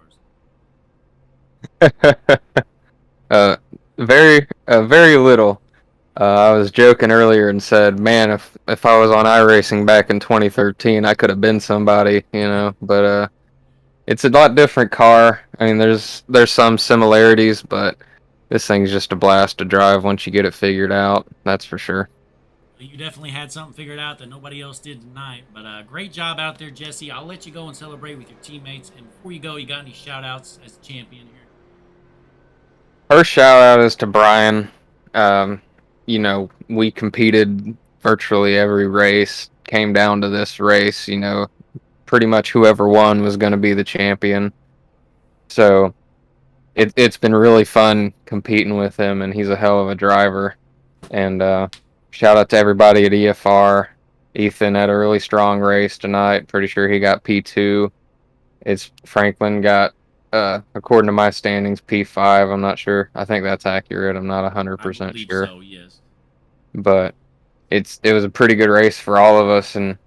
Very little. I was joking earlier and said, man, if I was on iRacing back in 2013, I could have been somebody, you know. But it's a lot different car. I mean, there's some similarities, but this thing's just a blast to drive once you get it figured out. That's for sure. You definitely had something figured out that nobody else did tonight. But great job out there, Jesse. I'll let you go and celebrate with your teammates. And before you go, you got any shout-outs as a champion here? First shout out is to Brian. You know, we competed virtually every race, came down to this race, you know, pretty much whoever won was going to be the champion. So it's been really fun competing with him, and he's a hell of a driver. And shout out to everybody at EFR. Ethan had a really strong race tonight. Pretty sure he got P2. Franklin got, according to my standings, P5. I'm not sure. I think that's accurate. I'm not 100% sure. So, yes. But it was a pretty good race for all of us, and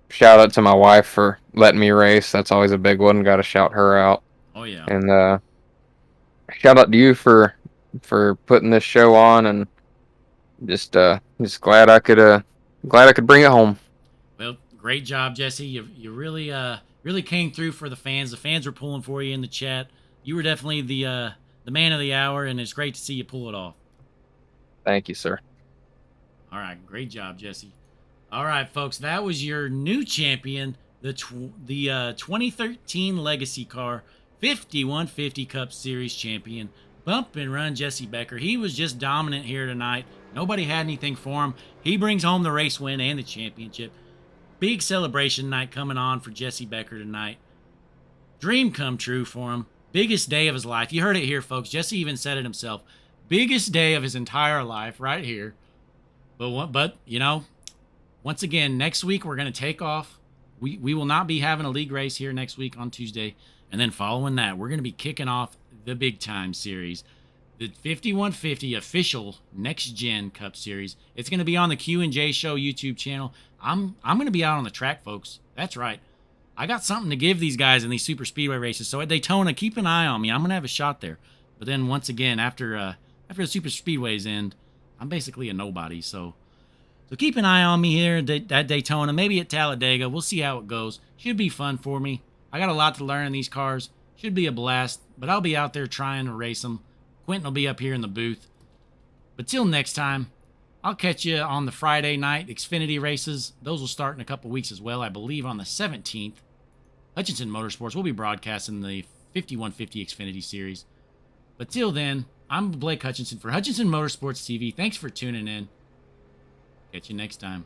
shout out to my wife for letting me race. That's always a big one. Got to shout her out. Oh yeah. And shout out to you for putting this show on, and just glad I could bring it home. Well, great job, Jesse. You really came through for the fans. The fans were pulling for you in the chat. You were definitely the man of the hour, and it's great to see you pull it off. Thank you, sir. All right, great job, Jesse. All right, folks, that was your new champion, the 2013 Legacy Car 5150 Cup Series champion, Bump and Run Jesse Becker. He was just dominant here tonight. Nobody had anything for him. He brings home the race win and the championship. Big celebration night coming on for Jesse Becker tonight. Dream come true for him. Biggest day of his life. You heard it here, folks. Jesse even said it himself. Biggest day of his entire life right here. But you know, once again, next week we're going to take off. We will not be having a league race here next week on Tuesday. And then following that, we're going to be kicking off the Big Time Series. The 5150 official Next Gen Cup Series. It's going to be on the Q&J Show YouTube channel. I'm going to be out on the track, folks. That's right. I got something to give these guys in these super speedway races. So at Daytona, keep an eye on me. I'm going to have a shot there. But then once again, after the super speedways end, I'm basically a nobody. So keep an eye on me here at Daytona, maybe at Talladega. We'll see how it goes. Should be fun for me. I got a lot to learn in these cars. Should be a blast, but I'll be out there trying to race them. Quentin will be up here in the booth. But till next time, I'll catch you on the Friday night Xfinity races. Those will start in a couple weeks as well, I believe on the 17th. Hutchinson Motorsports will be broadcasting the 5150 Xfinity Series. But till then, I'm Blake Hutchinson for Hutchinson Motorsports TV. Thanks for tuning in. Catch you next time.